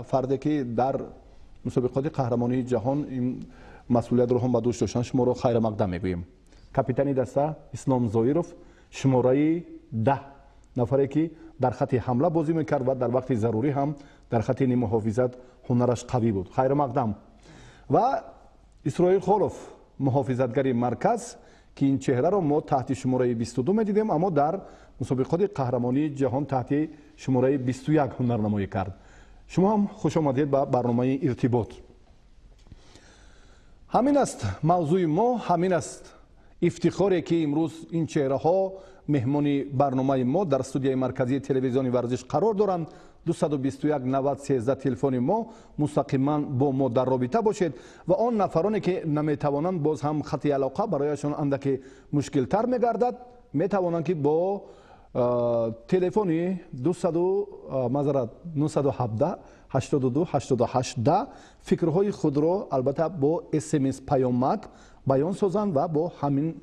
فرده که در مسابقات قهرمانی جهان این مسئولیت رو هم به دوش داشتن، شما رو خیر مقدم میگوییم. کاپیتان دسته اسلام زویروف، شماره 10 نفری که در خط حمله بازی میکرد و در وقت ضروری هم در خط نیم محافظت هنرش قوی بود. خیر مقدم. و اسرائیل خولوف، محافظتگر مرکز که این چهره رو ما تحت شماره 22 میدیدیم، اما در مسابقات قهرمانی جهان تحت شماره 21 هنرنمایی کرد. شما هم خوش آمدید به برنامه ارتباط. همین است موضوع ما، همین است افتخاری که امروز این چهره ها مهمانی برنامه ما در استودیوی مرکزی تلویزیون ورزش قرار دارند. 221 90 13 تلفن ما، مستقیما با ما در رابطه باشید و آن نفرانی که نمیتوانند باز هم خط علاقه برایشان اندکی مشکل تر میگردد، میتوانند که با تلفن 917 82 88 10 فکرهای خود را البته با SMS پیامک بیان سازند و با همین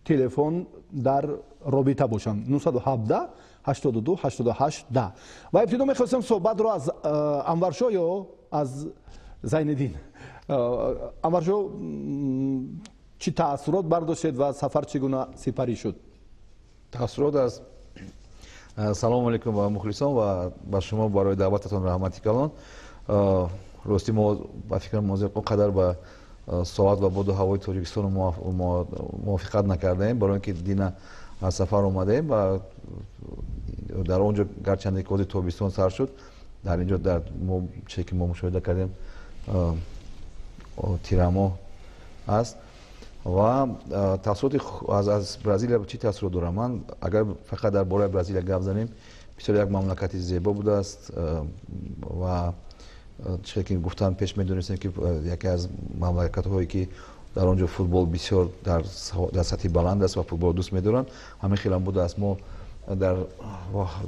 تلفن در رابطه باشند. 917 82 88 10. و ابتدا میخواستم صحبت رو از انورشاه یا از زیندین. انورشاه، چی تأثیرات برداشتید و سفر چگونه سپری شد؟ تأثیرات از سلام علیکم و مخلصان و با شما برای دعوتتون رحمتی کلان. راستی ما با فکر موضوع قدر با ساعت و بود و هوای تاجیکستان موافقت نکردیم، برای اینکه دینا از سفر اومدیم و در اونجا گرچند که تابستان سر شد، در اینجا در چه که ما مشاهده کردیم تیرما است. و تاثیرات از برزیل چی تاثیرات داره؟ من اگر فقط در باره برزیل گپ زنیم، بسیار یک مملکتی زیبا بوده است و چه که گفتن پیش میدونستیم که یکی از مملکت هایی که در آنجا فوتبال بسیار در سطح بلند است و فوتبال دوست می‌دارن، همین خیلی هم بوده است. ما در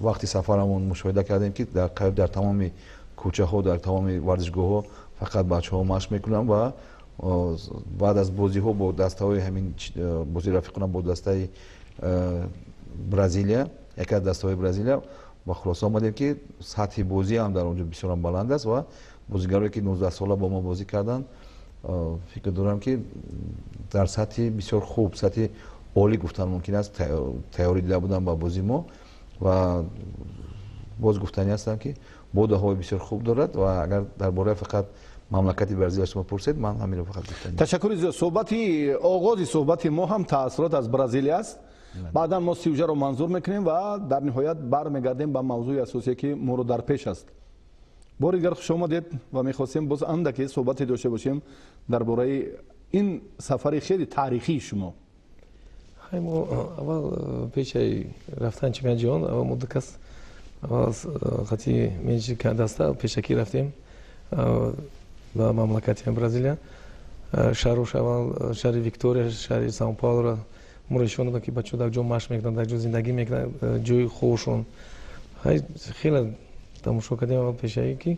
وقتی سفرمون مشاهده کردیم که در تمام کوچه ها، در تمام ورزشگاه ها فقط بچه‌ها مشق میکنن و بعد از بازی ها با دسته های همین بازی رفیقانه با دسته برزیلیا، یکی از دسته های برزیلیا با خلاصه آمدیم که سطح بازی هم در اونجا بسیار بلند است و بازیگرایی که 19 ساله با ما بازی کردن فکر دارم که در سطح بسیار خوب، سطح عالی گفتن ممکن است تیاری دیده بودن با بازی ما و باز گفتنی هستم که بود و هوای بسیار خوب دارد و اگر درباره فقط مملکت برزیل شما پرسید، من همین رو فقط گفتنی. تشکر زیاد. آغاز صحبت ما هم تاثیرات از برزیل است. بعدا ما سیوژه رو منظور میکنیم و در نهایت برمیگردیم به موضوع اساسی که ما رو در پیش است. بار دیگر خوش آمدید و میخواستیم باز اندکی صحبت داشته باشیم درباره این سفر خیلی تاریخی شما. ما اول پیش رفتن چمپیون جهان اول مدکس اول خطی میجی که دسته پیشکی رفتیم و مملکت برزیلیا. شهرش اول شهر ویکتوریا، شهر ساو پائولو را مرشون که بچه در جو ماش میکنن، در جو زندگی میکنن، جوی خوشون خیلی تماشا کردیم. اول پیشایی که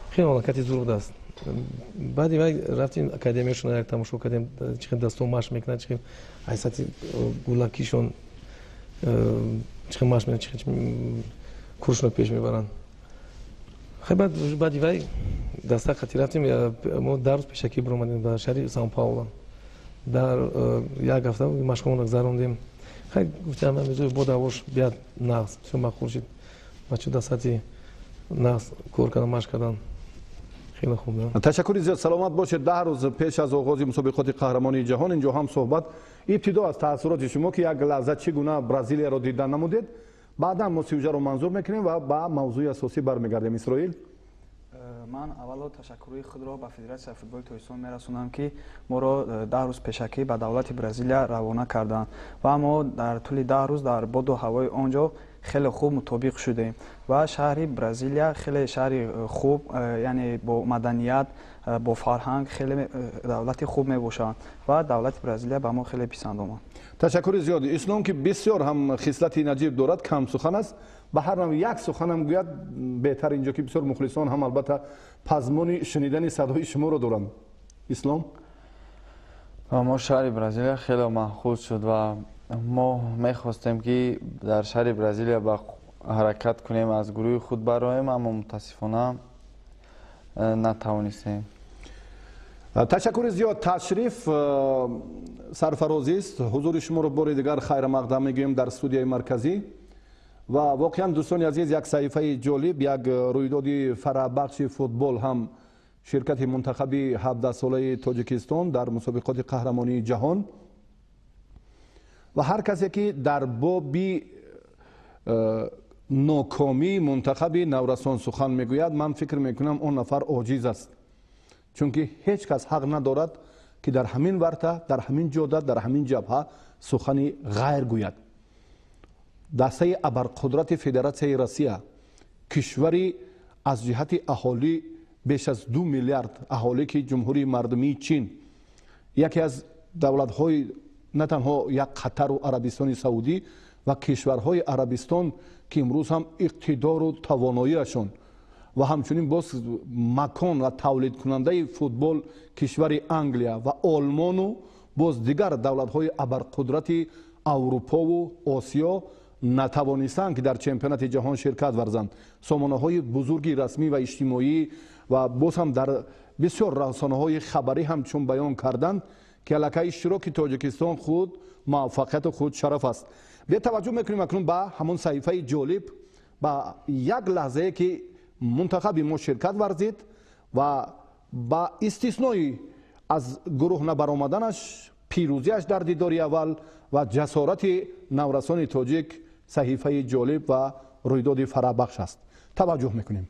خیلی مملکتی زور است. بعدی رفتیم اکادمیشون رو تماشا کردیم، چقدر دستو ماش میکنن، چقدر حیثیت گولاکیشون چقدر ماش میکنن، چقدر کورشون پیش میبرن. خیلی بعدی دسته خطی رفتیم، ما در روز پیشکی برآمدیم در شهر ساو پائولو. در یک هفته مشقمون گذروندیم. خیلی گفتم من میذارم بود هواش بیاد نقص شما خورشید بچه دستی نقص کار کردن مشق کردن خیلی خوب. تشکر زیاد. سلامت باشید. 10 روز پیش از آغاز مسابقات قهرمانی جهان اینجا هم صحبت ابتدا از تاثیرات شما که یک لحظه چگونه برزیل را دیدن نمودید، بعدا ما سیوژه رو منظور میکنیم و با موضوع اساسی برمیگردیم. اسرائیل، من اول تشکر خود را به فدراسیون فوتبال تاجیکستان میرسونم که ما را 10 روز پیشکی به دولت برزیل روانه کردند و ما در طول 10 روز در بود و هوای آنجا خیلی خوب مطابق شدیم و شهر برزیلیا خیلی شهر خوب، یعنی با مدنیت، با فرهنگ خیلی دولت خوب میباشند و دولت برزیلیا به ما خیلی پسند آمد. تشکر زیاد. اسلام که بسیار هم خصلت نجیب دارد، کم سخن است، به هر نوع یک سخن هم گوید بهتر. اینجا که بسیار مخلصان هم البته پزمان شنیدن صدای شما رو دارند. اسلام، ما شهر برزیلیا خیلی محفوظ شد و ما میخواستیم که در شهر برزیلیا با ҳаракат кунем аз гурӯҳи худ бароем, аммо мутаассифона натавонистем. ташаккури зиёд. ташриф сарфарозист. ҳузури шуморо бори дигар хайрамақдам мегӯем дар студияи марказӣ. ва воқеан дӯстони азиз, як саҳифаи ҷолиб, як рӯйдоди фарабахши футбол ҳам ширкати мунтахаби 17-солаи Тоҷикистон дар мусобиқоти қаҳрамонии ҷаҳон ва ҳар касе ки дар боби нокомии мунтахаби наврасон сухан мегӯяд, ман фикр мекунам он нафар оҷиз аст. чунки ҳеҷ кас ҳақ надорад ки дар ҳамин варта, дар ҳамин ҷода, дар ҳамин ҷабҳа сухани ғайр гӯяд. дастаи абарқудрати Федератсияи Россия, кишвари аз ҷиҳати аҳолӣ беш аз 2 миллиард аҳолӣ ки ҷумҳурии мардумии Чин, яке аз давлатҳои на танҳо як Қатару Арабистони Саудӣ ва кишварҳои Арабистон ки имрӯз ҳам иқтидору тавоноиашон ва ҳамчунин боз макон ва тавлидкунандаи футбол кишвари Англия ва Олмону боз дигар давлатҳои абарқудрати Аврупову Осиё натавонистанд ки дар чемпионати ҷаҳон ширкат варзанд. сомонаҳои бузурги расмӣ ва иҷтимоӣ ва боз ҳам дар бисёр расонаҳои хабарӣ ҳам чун баён карданд ки аллакай иштироки Тоҷикистон худ муваффақияту худ шараф аст. бетаваҷҷӯҳ мекунем акнун ба ҳамон саҳифаи ҷолиб, ба як лаҳзае ки мунтахаби мо ширкат варзид ва ба истиснои аз гурӯҳ набаромаданаш, пирӯзиаш дар дидори аввал ва ҷасорати наврасони тоҷик саҳифаи ҷолиб ва рӯйдоди фарабахш аст. таваҷҷӯҳ мекунем.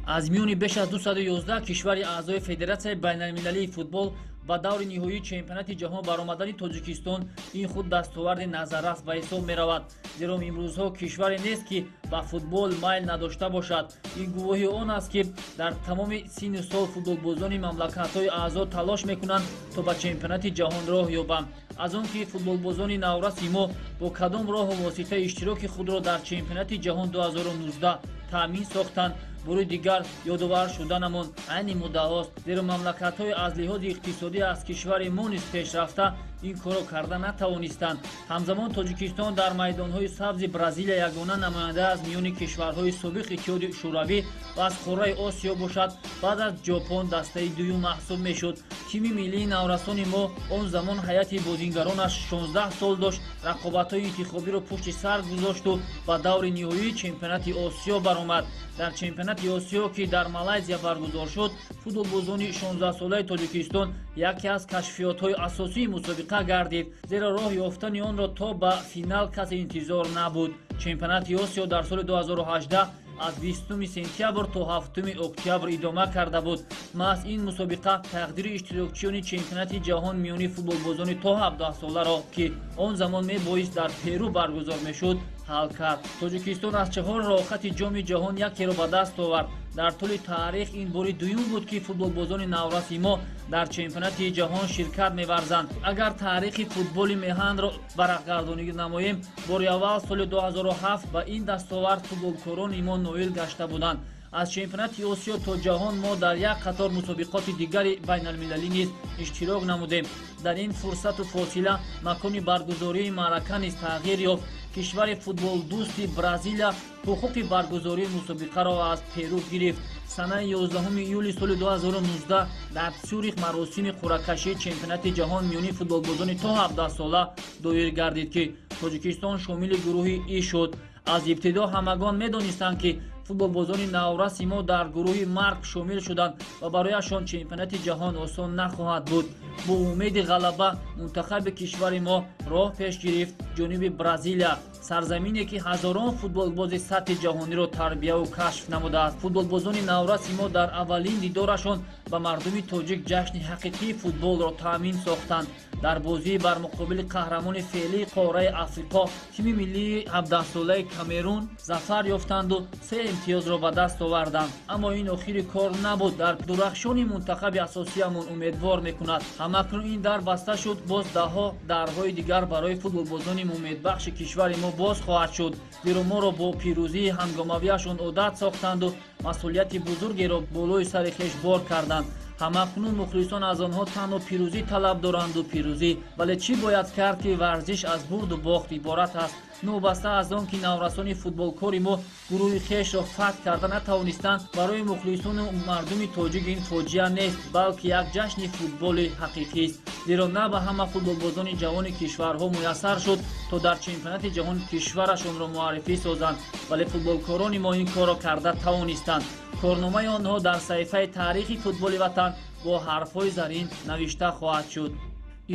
аз миёни беш аз 211 кишвари аъзои Федератсияи байналмилалии футбол ба даври ниҳоии чемпионати ҷаҳон баромадани Тоҷикистон ин худ дастоварди назаррас ба ҳисоб меравад, зеро имрӯзҳо кишваре нест ки ба футбол майл надошта бошад. ин гувоҳи он аст ки дар тамоми синни сол футболбозони мамлакатҳои аъзо талош мекунанд то ба чемпионати ҷаҳон роҳ ёбанд. аз он ки футболбозони навраси мо бо кадом роҳу восита иштироки худро дар чемпионати ҷаҳон 2019 таъмин сохтанд, бори дигар ёдовар шуданамон айни муддаост, зеро мамлакатҳое аз лиҳози иқтисодӣ аз кишвари мо низ пешрафта ин корро карда натавонистанд. ҳамзамон Тоҷикистон дар майдонҳои сабзи Бразилия ягона намоянда аз миёни кишварҳои собиқ иттиҳоди шӯравӣ ва аз қораи Осиё бошад. баъд аз Ҷопон дастаи дуюм маҳсуб мешуд. тими миллии наврасони мо он замон ҳайати бозингаронаш 16 сол дошт, рақобатҳои интихобиро пушти сар гузошту ба даври ниҳоии чемпионати Осиё баромад. дар чемпионати Осиё ки дар Малайзия баргузор шуд, футболбозони 16-солаи Тоҷикистон яке аз кашфиётҳои асосии мусобиқа гардид, зеро роҳ ёфтани онро то ба финал касе интизор набуд. чемпионати Осиё дар соли 2018 аз 20 сентябр то 7 октябр идома карда буд. маҳз ин мусобиқа тақдири иштирокчиёни чемпионати ҷаҳон миёни футболбозони то 17-соларо ки он замон мебоист дар Перу баргузор мешуд, ҳал кард. Тоҷикистон аз 4 роҳхати ҷоми ҷаҳон якеро ба даст овард. дар тӯли таърих ин бори дуюм буд ки футболбозони навраси мо дар чемпионати ҷаҳон ширкат меварзанд. агар таърихи футболи меҳанро барақгардонӣ намоем, бори аввал соли 2007 ба ин дастовард футболкорони мо ноил гашта буданд. аз чемпионати Осиё то ҷаҳон мо дар як қатор мусобиқоти дигари байналмилалӣ низ иштирок намудем. дар ин фурсату фосила макони баргузории маърака низ тағйир ёфт. кишвари футболдӯсти Бразилия ҳуқуқи баргузории мусобиқаро аз Перу гирифт. санаи 11 июли соли 2019 дар Цюрих маросими қуръакашии чемпионати ҷаҳон миёни футболбозони то 17 сола доир гардид ки Тоҷикистон шомили гурӯҳи И шуд. аз ибтидо ҳамагон медонистанд ки футболбозони навраси мо дар гурӯҳи марг шомил шуданд ва барояшон чемпионати ҷаҳон осон нахоҳад буд. бо умеди ғалаба мунтахаби кишвари мо роҳ пеш гирифт ҷониби Бразилия, сарзамине ки ҳазорон футболбози сатҳи ҷаҳониро тарбияву кашф намудааст. футболбозони навраси мо дар аввалин дидорашон ба мардуми тоҷик ҷашни ҳақиқии футболро таъмин сохтанд. дар бозии бар муқобили қаҳрамони феълии қораи Африқо, тими миллии 17-солаи Камерун зафар ёфтанду 3 имтиёзро ба даст оварданд. аммо ин охири кор набуд. дар дурахшони мунтахаби асосиямон умедвор мекунад. ҳамакнун ин дар баста шуд, боз даҳо дарҳои дигар барои футболбозони умедбахши кишвари мо боз хоҳад шуд, зеро моро бо пирӯзии ҳангомавиашон одат сохтанду масъулияти бузургеро болои сари хеш бор карданд. ҳамакнун мухлисон аз онҳо танҳо пирӯзӣ талаб доранду пирӯзӣ. вале чӣ бояд кард ки варзиш аз бурду бохт иборат аст. новбаста аз он ки наврасони футболкори мо гурӯҳи хешро фатҳ карда натавонистанд, барои мухлисону мардуми тоҷик ин фоҷиа нест, балки як ҷашни футболи ҳақиқист. зеро на ба ҳама футболбозони ҷавони кишварҳо муяссар шуд то дар чемпионати ҷаҳон кишварашонро муаррифӣ созанд, вале футболкорони мо ин корро карда тавонистанд. корномаи онҳо дар саҳифаи таърихи футболи ватан бо ҳарфҳои зарин навишта хоҳад шуд.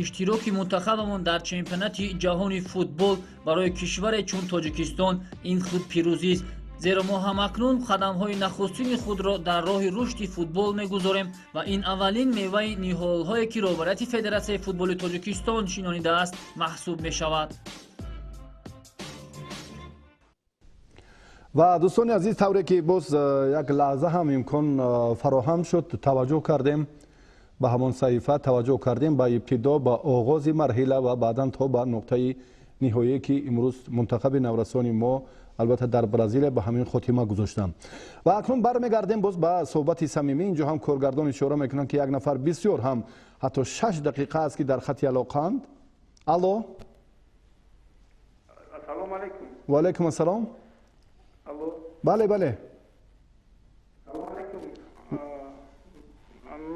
иштироки мунтахабамон дар чемпионати ҷаҳони футбол барои кишваре чун тоҷикистон ин худ пирӯзист, зеро мо ҳамакнун қадамҳои нахустини худро дар роҳи рушди футбол мегузорем ва ин аввалин меваи ниҳолҳое ки роҳбарияти федератсияи футболи тоҷикистон шинонидааст маҳсуб мешавад. ва дӯстони азиз, тавре ки боз як лаҳза ҳам имкон фароҳам шуд, таваҷҷӯҳ кардем ба ҳамон саҳифа, таваҷҷӯҳ кардем ба ибтидо, ба оғози марҳила ва баъдан то ба нуқтаи ниҳоие ки имрӯз мунтахаби наврасони мо албатта дар Бразилия ба ҳамин хотима гузоштанд. ва акнун бармегардем боз ба суҳбати самимӣ. инҷо ҳам коргардон ишора мекунанд ки як нафар бисёр ҳам ҳатто 6 дақиқа аст ки дар хати алоқаанд. алло, ассалому алайкум. ва алайкум ассалом. Алло. бале бале, Салом алейкум.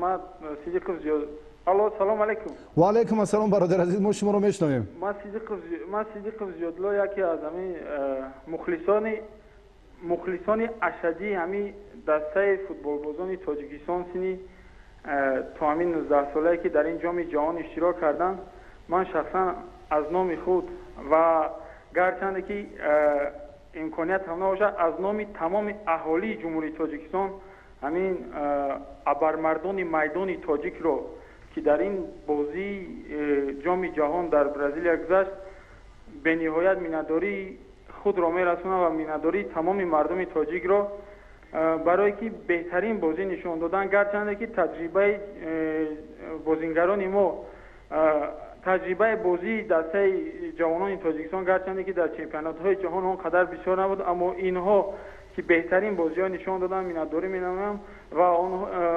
Ман Сидиқов Зиёд. Алло, салом алейкум. ва алайкум ассалом бародар азиз, мо шуморо мешунавем. Ман Сидиқов Зиёдло яке аз ҳамин мухлисони ашадии ҳамин дастаи футболбозони Тоҷикистон сини то ҳамин 19 солае ки дар ин ҷоми ҷаҳон иштирок карданд, ман шахсан аз номи худ ва гарчанде ки имконият ҳам набошад, аз номи тамоми аҳолии ҷумҳурии Тоҷикистон ҳамин абармардони майдони тоҷикро ки дар ин бозии ҷоми ҷаҳон дар Бразилия гузашт, бениҳоят миннатдории худро мерасонам ва миннатдории тамоми мардуми тоҷикро барое ки беҳтарин бозӣ нишон додан, гарчанде ки таҷрибаи бозингарони мо, таҷрибаи бозии дастаи ҷавонони Тоҷикистон гарчанде ки дар чемпионатҳои ҷаҳон он қадар бисёр набуд, аммо инҳо ки беҳтарин бозиҳо нишон додан, миннатдорӣ менамоям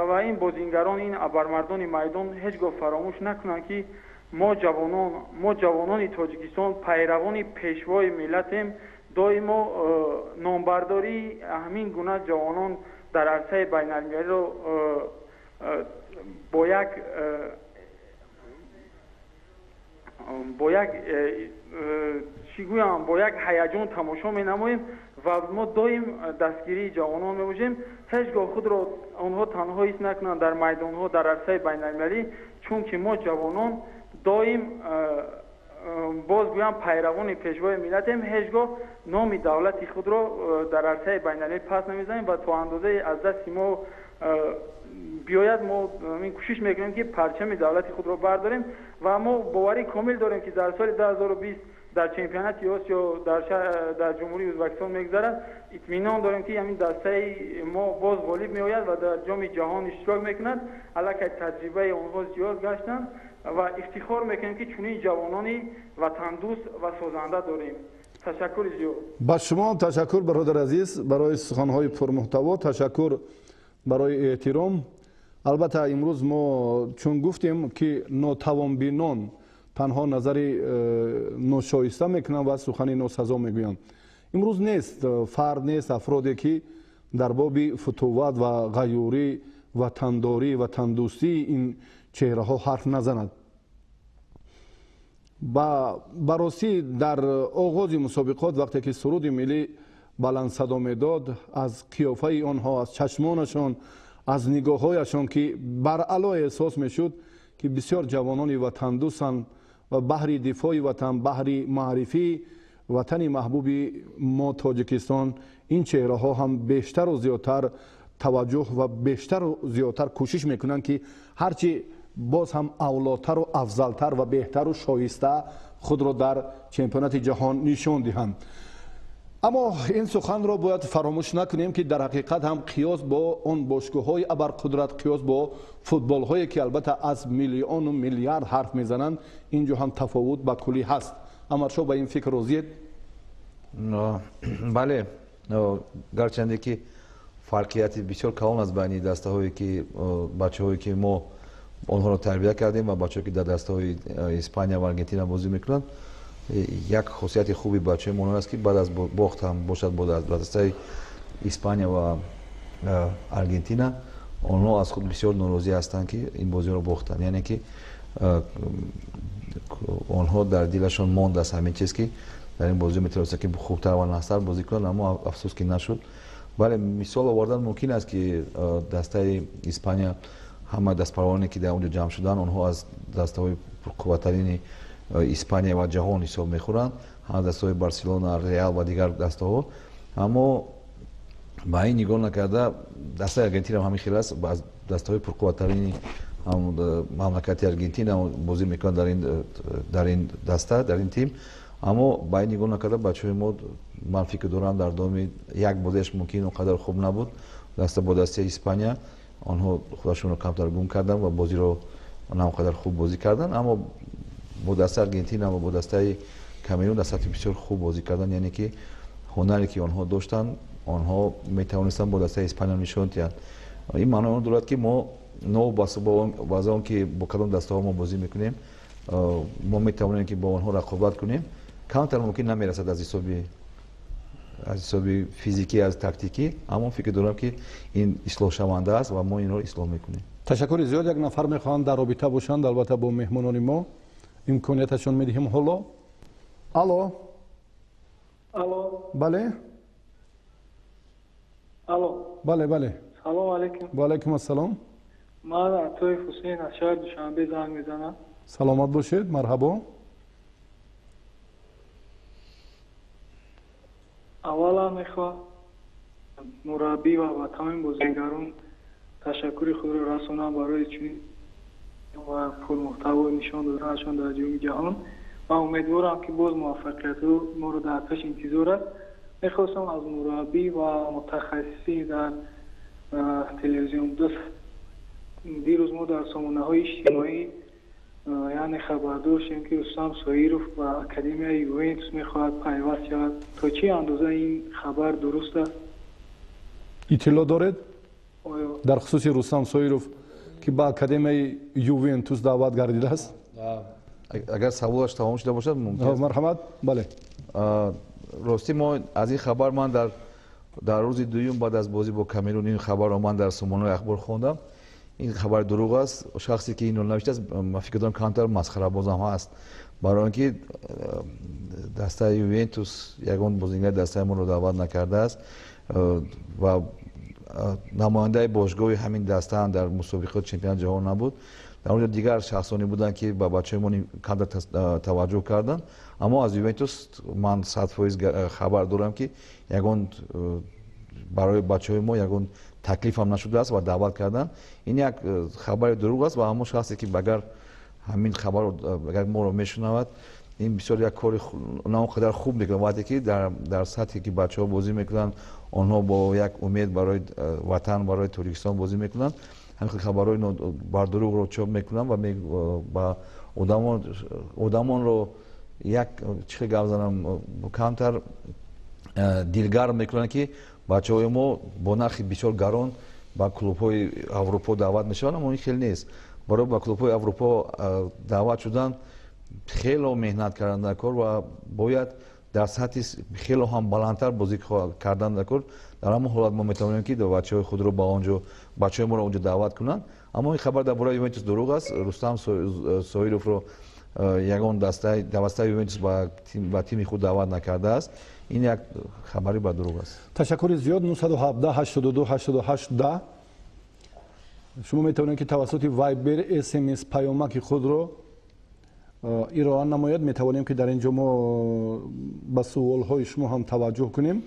ва ин бозингарон, ин абармардони майдон ҳеҷ гоҳ фаромӯш накунанд ки мо ҷавонони Тоҷикистон пайравони пешвои миллатем. доимо номбардории ҳамин гуна ҷавонон дар арсаи байналмилалиро бо як ҳаяҷон тамошо менамоем ва мо доим дастгирии ҷавонон мебошем. ҳеҷ гоҳ худро онҳо танҳо ҳис накунанд дар майдонҳо, дар арсаи байналмилалӣ, чунки мо ҷавонон доим бозгӯям пайравони пешвои миллатем. ҳеҷ гоҳ номи давлати худро дар арсаи байналмилалӣ паст намезанем ва то андозае аз дасти мо биёяд мо кӯшиш мекунем ки парчами давлати худро бардорем ва мо боварӣ комил дорем ки дар соли 2020 дар чемпионати Осиё дар ҷумҳурии Ӯзбекистон мегузарад. итминон дорем ки ҳамин дастаи мо боз ғолиб меояд ва дар ҷоми ҷаҳон иштирок мекунад. аллакай таҷрибаи онҳо зиёд гаштанд ва ифтихор мекунем ки чунин ҷавонони ватандӯст ва созанда дорем. ташаккури зиёд. ба шумо ташаккур бародар азиз барои суханҳои пурмуҳтаво, ташаккур барои эҳтиром. албатта имрӯз мо чун гуфтем ки нотавонбинон танҳо назари ношоиста мекунанд ва сухани носазо мегӯянд. имрӯз нест фард, нест афроде ки дар боби футуват ва ғайёрӣ, ватандорӣ, ватандӯстии ин чеҳраҳо ҳарф назанад. ба ростӣ дар оғози мусобиқот вақте ки суруди миллӣ баландсадо медод, аз қиёфаи онҳо, аз чашмонашон, аз нигоҳҳояшон ки баръало эҳсос мешуд ки бисёр ҷавонони ватандӯстанд ва баҳри дифои ватан, баҳри маърифии ватани маҳбуби мо Тоҷикистон, ин чеҳраҳо ҳам бештару зиёдтар таваҷҷӯҳ ва бештару зиёдтар кӯшиш мекунанд ки ҳарчи боз ҳам авлотару афзалтар ва беҳтару шоиста худро дар чемпионати ҷаҳон нишон диҳанд. аммо ин суханро бояд фаромӯш накунем ки дар ҳақиқат ҳам қиёс бо он бошгоҳҳои абарқудрат, қиёс бо футболҳое ки албатта аз миллиону миллиард ҳарф мезананд, ин ҷо ҳам тафовут ба куллӣ ҳаст. амаршо ба ин фикр розиед? бале, гарчанде ки фарқияти бисёр калон аст байни дастаҳое ки бачаҳое ки мо онҳоро тарбия кардем ва бачаҳое ки дар дастаҳои Испания ва Аргентина бозӣ мекунанд. як хусусияти хуби бачаи мо аст ки баъд аз бохт ҳам бошад ба дастаи испания ва аргентина онҳо аз худ бисёр норозӣ ҳастанд ки ин бозиро бохтанд яъне ки онҳо дар дилашон мондааст ҳамин чиз ки дар ин бозиро метавониста ки хубтар ва насар бозӣ кунанд аммо афсӯс ки нашуд. бале мисол овардан мумкин аст ки дастаи испания ҳама дастпарвоне ки дар онҷо ҷамъ шуданд онҳо аз дастаҳои пурқувваттарини испания ва ҷаҳон ҳисоб мехӯранд ҳама дастаҳои барселона реал ва дигар дастаҳо аммо ба ин нигоҳ накарда дастаи аргентина ҳамин хел аст аз дастаҳои пурқувваттарини мамлакати аргентина бозӣ мекунанд дар ин даста дар ин тим аммо ба ин нигоҳ накарда бачаҳои мо ман фикр дорам дар давоми як бозиаш мумкин он қадар хуб набуд даста бо дастаи испания онҳо худашонро камтар гум карданд ва бозиро на он қадар хуб бозӣ карданд аммо бо дастаи аргентина ва бо дастаи камерун дар сатҳи бисёр хуб бозӣ карданд яъне ки ҳунаре ки онҳо доштанд онҳо метавонистанд бо дастаи испания нишон диҳанд. ин маънои он дорад ки мо баъз он ки бо кадом дастаҳо мо бозӣ мекунем мо метавонем ки бо онҳо рақобат кунем камтар мумкин намерасад аз ҳисоби физикӣ аз тактикӣ аммо фикр дорам ки ин ислоҳшаванда аст ва мо инро ислоҳ мекунем. ташаккури зиёд. як нафар мехоҳанд дар робита бошанд албатта бо меҳмонони мо имконияташон медиҳем. ҳоло алло бале бале бале салом алейкум. ва алайкум ассалом. ман атоиф ҳусейн аз шаҳри душанбе занг мезанам. саломат бошед. марҳабо. аввалан мехоҳам мураббӣ ва тамоми бозигарон ташаккури худро расонам барои чунин ва пурмуҳтаво нишон доданашон дар ҷоми ҷаҳон. ман умедворам ки боз муваффақиятҳо моро дар пеш интизор аст. мехостам аз мураббӣ ва мутахассисин дар телевизион дирӯз мо дар сомонаҳои иҷтимоӣ яъне хабардор шудем ки рустам соиров ба академияи ювентус мехоҳад пайваст шавад. то чӣ андоза ин хабар дуруст аст? иттилоъ доред дар хусуси рустам соиров ки ба академияи ювентус даъват гардидааст? агар саволаш тамом шуда бошад марҳамат. бале ростӣ мо аз ин хабар ман дар рӯзи дуюм баъд аз бозӣ бо камерун ин хабарро ман дар сомонаҳои ахбор хондам. ин хабари дурӯғ аст. шахсе ки инро навиштааст ман фикр дорам камтар масхарабозам ҳаст барои он ки дастаи ювентус ягон бозингари дастаи моро даъват накардааст ва намояндаи бошгоҳи ҳамин дастаам дар мусобиқоти чемпионати ҷаҳон набуд. дар онҷо дигар шахсоне буданд ки ба бачаҳои мо камтар таваҷҷӯҳ карданд аммо аз ювентус ман 100% хабар дорам ки ягон барои бачаҳои мо ягон таклифам нашудааст ва даъват карданд. ин як хабари дурӯғ аст ва ҳамон шахсе ки агар ҳамин хабарро агар моро мешунавад ин бисёр як кори на он қадар хуб мекунад вақте ки дар сатҳе ки бачаҳо бозӣ мекунанд онҳо бо як умед барои ватан барои Тоҷикистон бозӣ мекунанд ҳамин хел хабарҳои бардурӯғро чоп мекунанд ва ба одамонро як чӣ хел гап занам камтар дилгарм мекунанд ки бачаҳои мо бо нархи бисёр гарон ба клубҳои аврупо даъват мешаванд аммо ин хел нест. барои ба клубҳои аврупо даъват шудан хело меҳнат кардан дар кор ва бояд дар сатҳи хело ҳам баландтар бозӣ кардан дар кор. дар ҳамон ҳолат мо метавонем ки бачаҳои худро ба онҷо бачаҳои моро онҷо даъват кунанд аммо ин хабар дар бораи ювентус дурӯғ аст. рустам соировро ягон дастаи ювентус ба тими худ даъват накардааст. ин як хабари ба дурӯғ аст. ташаккури зиёд. 917 82 88 10 шумо метавонед ки тавассути вайбер смс паёмаки худро ироа намоед. метавонем ки дар ин ҷо мо ба суолҳои шумо ҳам таваҷҷӯҳ кунем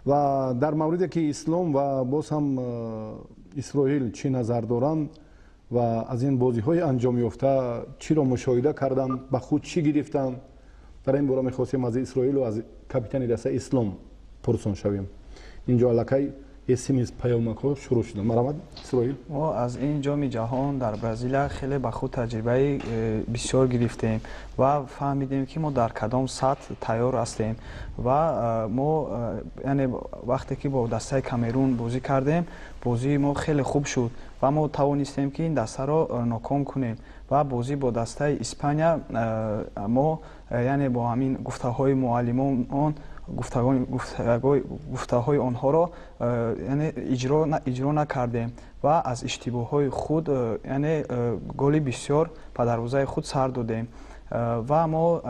ва дар мавриде ки ислом ва боз ҳам исроил чӣ назар доранд ва аз ин бозиҳои анҷомёфта чиро мушоҳида карданд ба худ чӣ гирифтанд. дар ин бора мехостем аз исроилу аз капитани даста ислом пурсон шавем. ин ҷо аллакай SMS паёмакҳо шурӯъ шуда. Марамад Исроил. мо аз ин ҷоми ҷаҳон дар Бразилия хеле ба худ таҷрибаи бисёр гирифтем ва фаҳмидем ки мо дар кадом сатҳ тайёр ҳастем ва мо яъне вақте ки бо дастаи Камерун бозӣ кардем, бозии мо хеле хуб шуд ва мо тавонистем ки ин дастаро ноком кунем ва бозӣ бо дастаи Испания мо яъне бо ҳамин гуфтаҳои муаллимон гуфтаҳои онҳоро яъне иҷро накардем ва аз иштибоҳҳои худ яъне голи бисёр ба дарвозаи худ сар додем ва мо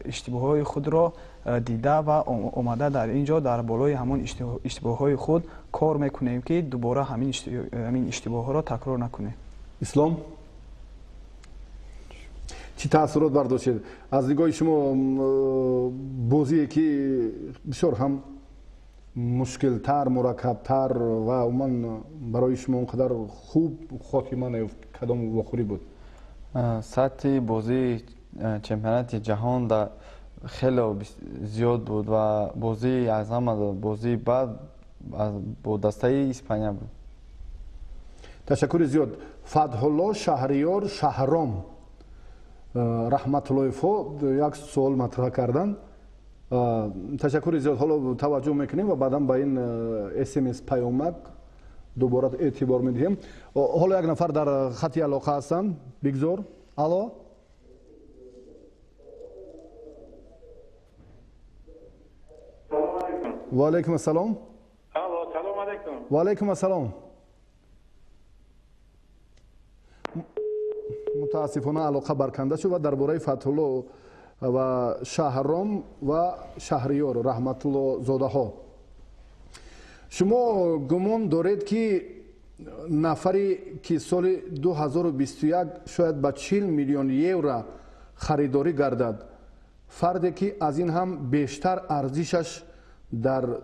иштибоҳҳои худро дида ва омада дар ин ҷо дар болои ҳамон иштибоҳҳои худ кор мекунем ки дубора ҳамин иштибоҳҳоро такрор накунем. Ислом, чӣ таъссурот бардоштед аз нигоҳи шумо бозие ки бисёр ҳам мушкилтар, мураккабтар ва умуман барои шумо он қадар хуб хотима наёфт, кадом вохӯрӣ буд? сатҳи бозии чемпионати ҷаҳон хеле зиёд буд ва бозии аз ҳама бозии баъд бо дастаи Испания буд. Ташаккури зиёд. Фатҳулло Шаҳриёр Шаҳром Раҳматуллоевҳо як суол матроҳ кардан. Ташаккури зиёд. Ҳоло таваҷҷӯҳ мекунем ва баъдан ба ин SMS паёмак дубора эътибор медиҳем. Ҳоло як нафар дар хати алоқа ҳастанд. Бигзор. Алло. ва алайкум ассалом. Алло, салом алайкум. Ва алайкум ассалом. мутаассифона алоқа барканда шуд ва дар бораи Фатҳулло ва Шаҳром ва Шаҳриёр Раҳматулло зодаҳо шумо гумон доред ки нафаре ки соли 2021 шояд ба 40 миллион евро харидорӣ гардад, фарде ки аз ин ҳам бештар арзишаш дар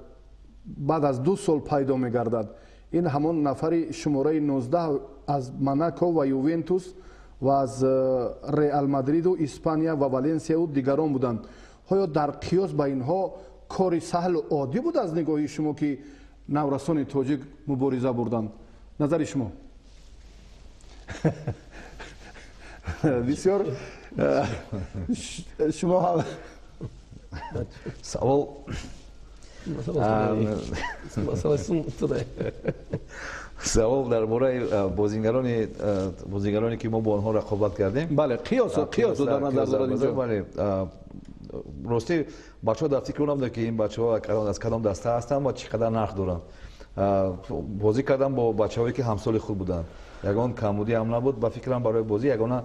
баъд аз 2 сол пайдо мегардад, ин ҳамон нафари шумораи 19 аз Монако ва Ювентус ва аз Реал Мадриду, Испания ва Валенсияу дигарон буданд. ҳоё дар қиёс ба инҳо кори саҳлу оддӣ буд аз нигоҳи шумо ки наврасони тоҷик мубориза бурданд? назари шумо? бисёр шумо савол савол дар бораи бозигароне ки мо бо онҳо рақобат кардем. Бале, қиёсу дар назар дорад. Бале, рости бачаҳо дар фикр набуданд ки ин бачаҳо аз кадом даста ҳастанд ва чӣ қадар нарх доранд. бозӣ кардам бо бачаҳое ки ҳамсоли худ буданд. ягон камбудӣ ҳам набуд. ба фикрам барои бозӣ ягона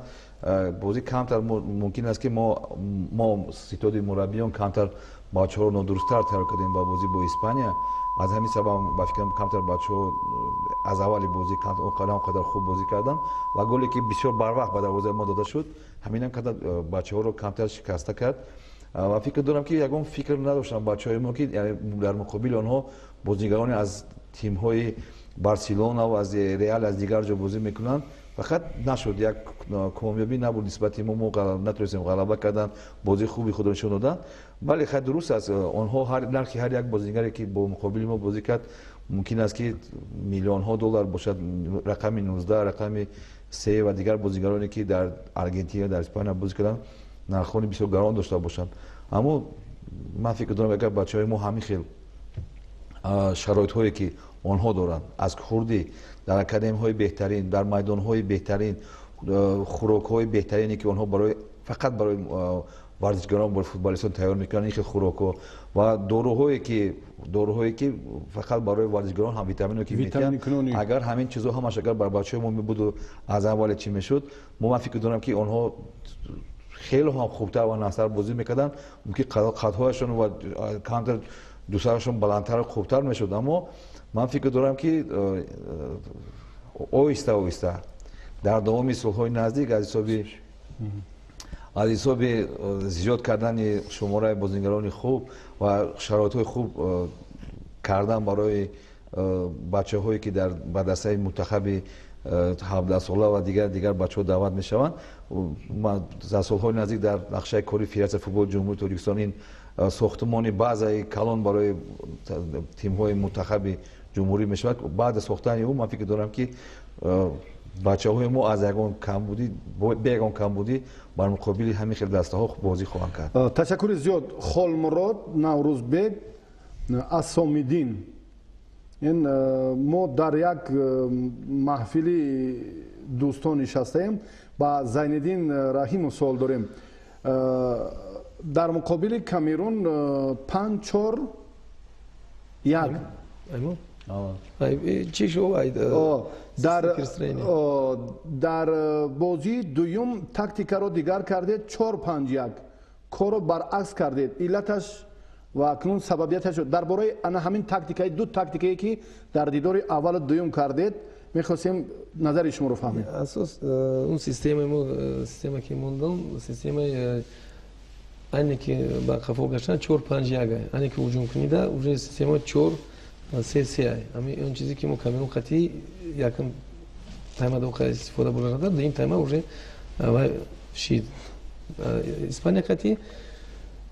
бозӣ камтар мумкин аст ки мо ситоди мураббиён камтар бачаҳоро нодурусттар тайёр кардем ба бозӣ бо Испания. аз ҳамин сабаб ба фикрам камтар бачаҳо аз аввали бозӣ он қадар хуб бозӣ карданд ва голе ки бисёр барвақт ба дарвозаи мо дода шуд, ҳаминам кадар бачаҳоро камтар шикаста кард. ва фикр дорам ки ягон фикр надоштанд бачаҳои мо ки дар муқобили онҳо бозигароне аз тимҳои Барселона ва аз Реал аз дигар ҷо бозӣ мекунанд. фақат нашуд, як комёбӣ набуд нисбати мо натонистем ғалаба кардан, бозии хуби худро нишон додан. бале хай дуруст аст, онҳо нархи ҳар як бозигаре ки бо муқобили мо бозӣ кард мумкин аст ки миллионҳо доллар бошад, рақами 19, рақами 3 ва дигар бозигароне ки дар Аргентина, дар Испания бозӣ карданд нархҳои бисёр гарон дошта бошанд. аммо ман фикр дорам агар бачаҳои мо ҳамин хел шароитҳое ки онҳо доранд, аз хурдӣ дар академияҳои беҳтарин, дар майдонҳои беҳтарин, хӯрокҳои беҳтарине ки онҳо фақат барои варзишгарон, барои футболистон тайёр мекунанд, ин хел хӯрокҳо ва доруҳое ки фақат барои варзишгарон ҳам витамино ки метиҳанд, агар ҳамин чизҳо ҳамаш агар бар бачаҳои мо мебуду аз аввале чӣ мешуд, ман фикр дорам ки онҳо хеле ҳам хубтар ва насар бозӣ мекарданд, мумкин қадҳояшон ва камтар дусарашон баландтар хубтар мешуд. аммо ман фикр дорам ки оҳиста оҳиста дар давоми солҳои наздик аз ҳисоби зиёд кардани шумораи бозигарони хуб ва шароитҳои хуб кардан барои бачаҳое ки ба дастаи мунтахаби 17-сола ва дигар бачаҳо даъват мешаванд, дар солҳои наздик дар нақшаи кори Федератсияи футболи ҷумҳурии Тоҷикистон ин сохтмони базаи калон барои тимҳои мунтахаби ҷумҳурӣ мешавад. баъд аз сохтани ӯ ман фикр дорам ки бачаҳои мо аз ягон камбудӣ бе ягон камбудӣ бар муқобили ҳамин хел дастаҳо бозӣ хоҳанд кард. ташаккури зиёд. Холмурод Наврӯзбек Асомиддин. ин мо дар як маҳфили дӯстон нишастаем. ба Зайниддин Раҳимов суол дорем. дар муқобили Камерун 5-4-1 дар бозии дуюм тактикаро дигар кардед 4-5-1 корро баръакс кардед. Иллаташ ва акнун сабабияташ дар бораи ана ҳамин тактикаи ду тактикае ки дар дидори аввалу дуюм кардед мехостем назари шуморо фаҳмем. асос он система ки мондам системаи айне ки ба қафо гаштан 4-5-1 айне ки ҳуҷум кунида уже система 4-3-3 ами он чизе ки мо Камерун қатъи якум тайма доқа истифода бурда дуюм тайма уже шид Испания қатъи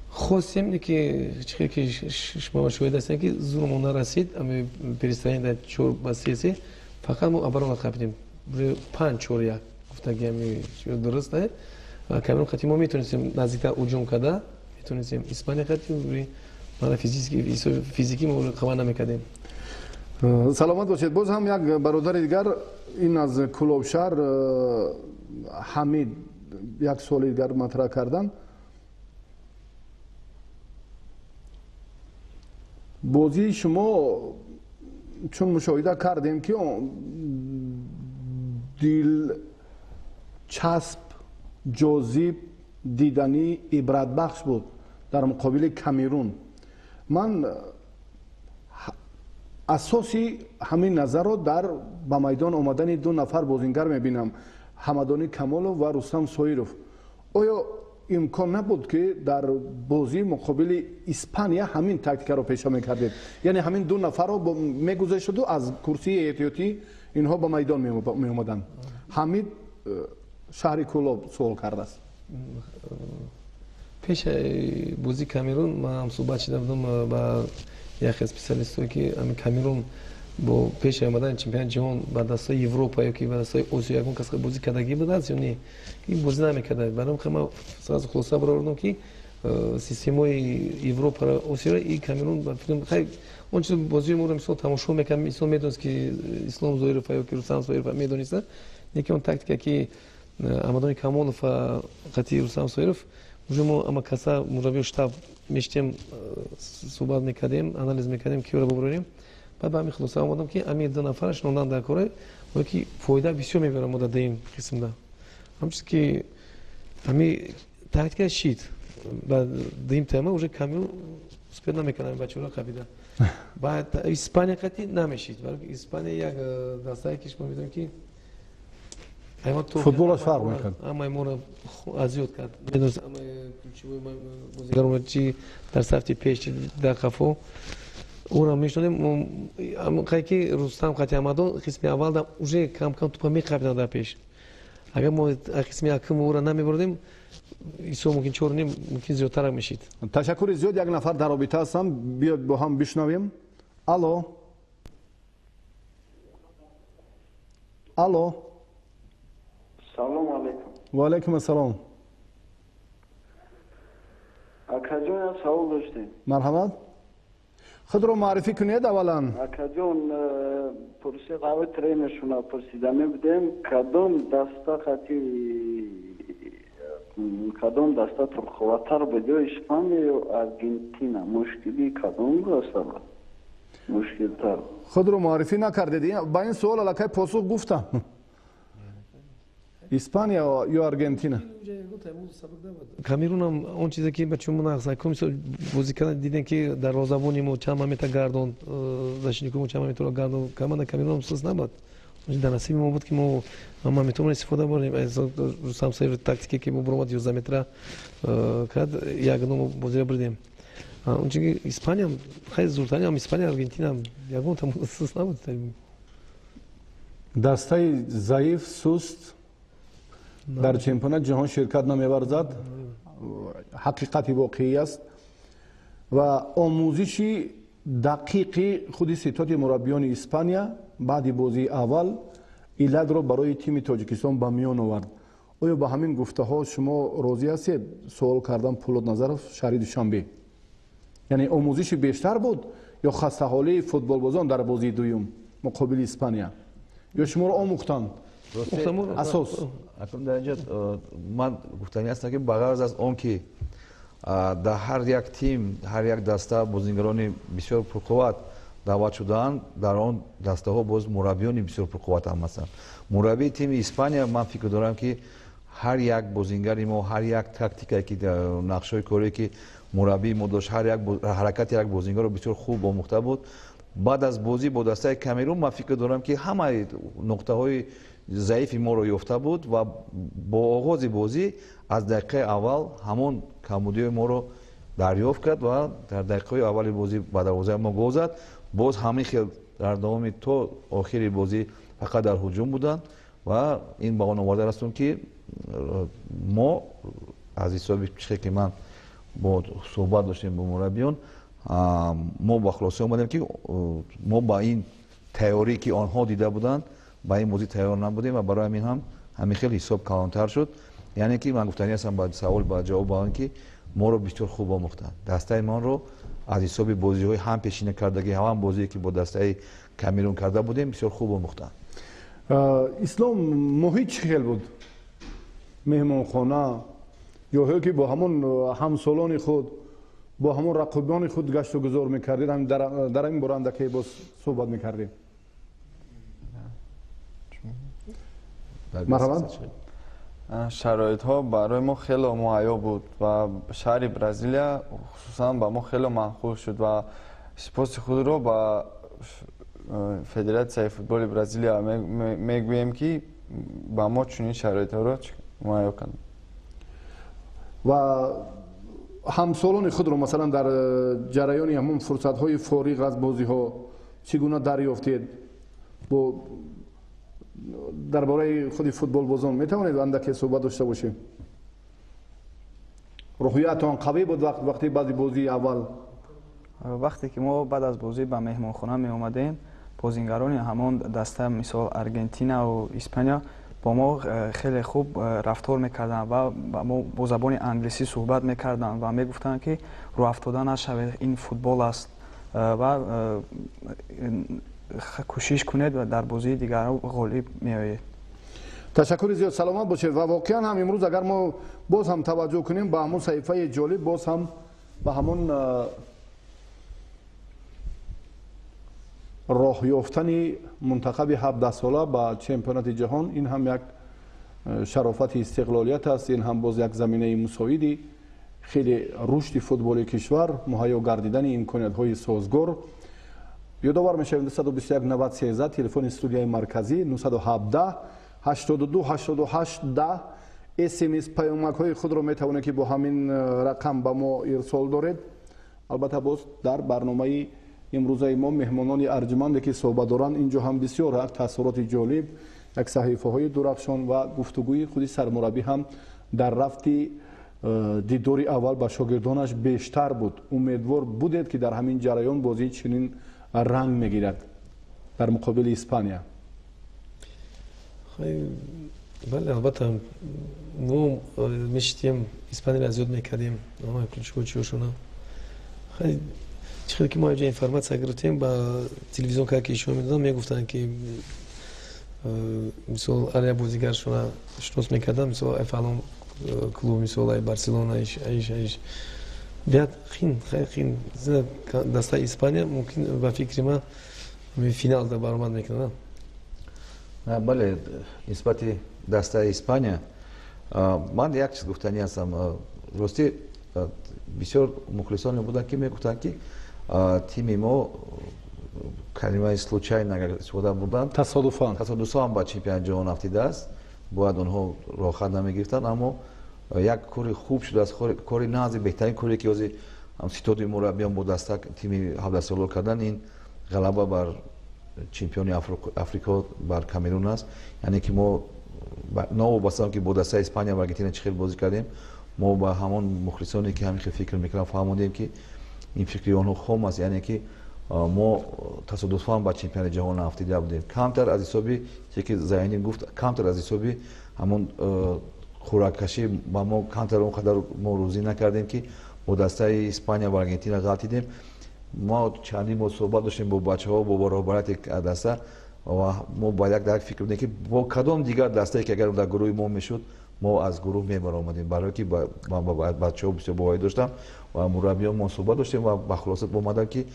хостем ки чихе ки шумо шоҳид ҳастем ки зурмон нарасид ами перестроение дар 4-3 фақат мо оборона қапидем 5-4-1 гуфтаги ами дуруст е Камерун қатъи мо метонистем наздиктар ҳуҷум карда метонистем Испания қатъи мана физикӣ мо қаван намекардем. саломат бошед. боз ҳам як бародари дигар ин аз Куловшаҳр Ҳамид як суоли дигар матраҳ карданд. бозии шумо чун мушоҳида кардем ки дилчасп ҷозиб диданӣ ибратбахш буд дар муқобили Камерун. ман асоси ҳамин назарро дар ба майдон омадани ду нафар бозингар мебинам, Ҳамадони Камолов ва Рустам Соиров. оё имкон набуд ки дар бозии муқобили Испания ҳамин тактикаро пеша мекардед, яъне ҳамин ду нафарро мегузаштеду аз курсии эҳтиётӣ инҳо ба майдон меомаданд? Ҳамид шаҳри Кӯлоб суол кардааст. пеша бозии Камерун ман суҳбат шида будам ба яке специалистое ки ами Камерун бо пеша омадани чемпионати ҷаҳон ба дастаи Европа ёки ба дастаи Осиё ягон кас бозӣ кардагӣ будааст ё не? Ин бозӣ намекарда. Барои ман сразу хулоса баровардам ки системаи Европаро Осиёро и Камерун он чиз бозии моро мисол тамошо мекардам, мисол медонист ки Ислом Зоиров ёки Рустам Соиров медониста, яке он тактика ки Ҳамадони Камолов ва қатъи Рустам Соиров уже мо ама каса мураббии штаб мешитем суҳбат мекардем, анализ мекардем киёро бубарем. баъд ба ҳамин хулоса омадам ки ами ду нафараш нондан дар коре ки фоида бисёр мебарам мо дар дуюм қисмда. ҳамчиз ки ами тактика шид ба дуюм тайма уже Камерун успеҳ намекардам бачаҳоро қабида. баъд Испания қатъи намешид. Барои Испания як дастае ки шумо медонед ки футболаш фарқ мекард. ҳамаи моро азиёт кард. Медонед ҳамаи ключевой бозигаро чи дар сафти пеш чи дар қафо ӯро мешунем. ки Рустам қатъи Ҳамадон қисми аввалда уже кам-кам тупа меқабиданд дар пеш. агар мо қисми якум ӯро намебурдем исо мумкин 4 мумкин зиёдтар мешид. ташаккури зиёд. як нафар дар робита ҳастам, биёд бо ҳам бишнавем. алло алло. салом алейкум. ва алейкум ассалом. акаҷон як савол доштем. марҳамат. худро маърифӣ кунед аввалан. акаҷон пурси қави тренершуна пурсидаме будем кадом даста қатъи кадом даста турқувваттар буд ё Испания ё Аргентина? мушкили кадом даста буд мушкилтар? худро маърифӣ накардед? ба ин суол аллакай посух гуфтам. Испания ё Аргентина? Камерун ҳам он чизе ки ба чумо нақсакум бозӣ кардан дидем ки дарвозабони мо чанд момента гардон защитникои мо чанд момента гардон команда Камерун ҳам сус набуд. дар насиби мо буд ки мо моментон истифода бардем. Рустам Соиров тактике ки мо буромад 11 метра кард ягон бозиро бурдем. он чизе ки Испания хеле зуртарин ам Испания Аргентина ягон там сус набуд. дастаи заиф суст дар чемпионати ҷаҳон ширкат намеварзад. ҳақиқати воқеӣ аст ва омӯзиши دقیقی خودی ستاد مربیان اسپانیا بعد بازی اول ایلاد رو برای تیم تاجیکستان به میان آورد. آیا با همین گفته ها شما راضی هستید؟ سوال کردم پولاد نظرов شهری دوشنبه. یعنی آموزش بیشتر بود یا خسته حالی فوتبال بازان در بازی دوم مقابل اسپانیا یا شما رو آموختند؟ اساس اکنون در اینجا من گفتنی هستم که بغرض از اون که در هر یک تیم هر یک دسته بازیگران بسیار پرقوت دعوت شدند، در آن دسته ها باز مربیان بسیار پرقوت هم هستند. مربی تیم اسپانیا من فکر دارم که هر یک بازیگری ما هر یک تاکتیکی که نقشه کاری که مربی ما داشت هر یک حرکت یک بازیگر رو بسیار خوب آموخته بود. بعد از بازی با دسته کامرون من فکر دارم که همه نقطه های ضعیف ما رو یافته بود و با آغاز بازی از دقیقه اول همون کمبودی ما رو دریافت کرد و در دقیقه اول بازی با دروازه ما گل زد. باز همه خیلی در دوام تا آخر بازی فقط در هجوم بودند و این با آن آورده هستم که ما از حسابی که من با صحبت داشتیم با مربیان ما با خلاصه اومدیم که ما با این تئوری که آنها دیده بودند با این موضوع تیار نبودیم و برای همین هم همین خیلی حساب کلانتر شد. یعنی که من گفتنی هستم بعد سوال با جواب با که ما رو بسیار خوب آموختن. دسته ما رو از حساب بازی های هم پیشینه کردگی هم بازی که با دسته کامرون کرده بودیم بسیار خوب آموختن. اسلام محیط چه خیلی بود؟ مهمانخانه یا که با همون همسالان خود با همون رقیبان خود گشت و گذار میکردید؟ هم در این برنده که باز صحبت میکردید. مرحبا. شرایط ها برای ما خیلی مهیا بود و شهر برزیلیا خصوصا با ما خیلی محبوب شد و سپاس خود رو با فدراسیون فوتبال برزیلیا میگویم که با ما چنین شرایط ها رو مهیا کردن. و همسالان خود رو مثلا در جریان همون فرصت های فارغ از بازی ها چگونه دریافتید؟ با درباره خود فوتبال بازان میتوانید اندکی صحبت داشته باشید؟ روحیتان قوی بود وقتی بعد بازی اول؟ وقتی که ما بعد از بازی به مهمانخانه می اومدیم بازیگران همون دسته مثال ارژانتین و اسپانیا با ما خیلی خوب رفتار میکردن و با ما با زبان انگلیسی صحبت میکردن و میگفتن که رو افتاده نشوید، این فوتبال است و کوشش کنید و در بازی دیگر غالب میآیید. تشکر زیاد، سلامت باشید. و واقعا هم امروز اگر ما باز هم توجه کنیم به همون صحیفه جالب، باز هم به همون راه یافتن منتخب 17 ساله به چمپیونات جهان، این هم یک شرافت استقلالیت است. این هم باز یک زمینه مساعدی خیلی رشد فوتبال کشور، مهیا گردیدن امکانات های سازگار. یادآور میشویم 221 90 13 تلفن استودیوی مرکزی 917 82 88 10 SMS پیامک های خود رو میتوانید که با همین رقم به ما ارسال دارید. البته باز در برنامه امروزه ما مهمانان ارجمندی که صحبت دارند اینجا هم بسیار تاثیرات جالب، یک صحیفه های درخشان و گفتگوی خودی سرمربی هم در رفتی دیداری اول با شاگردانش بیشتر بود. امیدوار بودید که در همین جریان بازی چنین رنگ میگیرد در مقابل اسپانیا؟ بله البته ما میشتیم اسپانیا را زیاد میکردیم، ما کلشکوچیوشونا خیلی چقدر که ما اینجا اینفورماسیون گرفتیم با تلویزیون که ایشون میدادن میگفتن که مثلا آریا بازیگرشون شناس میکردن، مثلا افالون کلوب مثلا بارسلونا ایش بیاد خیلی دسته اسپانیا ممکن با فکر ما فینال در برآمد میکنن. بله نسبت دسته اسپانیا من یک چیز گفتنی هستم. راستی بسیار مخلصان بودن که میگفتن که تیم ما کلمه случайно استفاده بودن، تصادفاً با چمپیون جهان رفتیده است، باید اونها راحت نمیگرفتن. اما یک کاری خوب شده است، کاری نه از بهترین کاری که از ستاد مربیان با دسته تیم 17 ساله کردن این غلبه بر چمپیون افریقا بر کامرون است. یعنی که ما نوابسته که با دسته اسپانیا و ارژانتین چه خیلی بازی کردیم، ما با همون مخلصانی که همین فکر میکنن فهمیدیم که این فکری آنها خام است. یعنی که мо тасодуфан ба чемпионати ҷаҳон нафтида будем. Камтар аз ҳисоби ки Заинин гуфт, камтар аз ҳисоби ҳамон хӯраккашӣ ба мо камтар он қадар мо рӯзӣ накардем ки бо дастаи Испания ва Аргентина ғалтидем. мо чандин бор суҳбат доштем бо бачаҳо, бо роҳбарати даста ва мо ба як фикр будем ки бо кадом дигар дастае ки агар дар гурӯҳи мо мешуд мо аз гурӯҳ мебаромадем, барое ки бачаҳо бисёр боварӣ доштам ва мураббиён мо суҳбат доштем ва ба хулоса омадам ки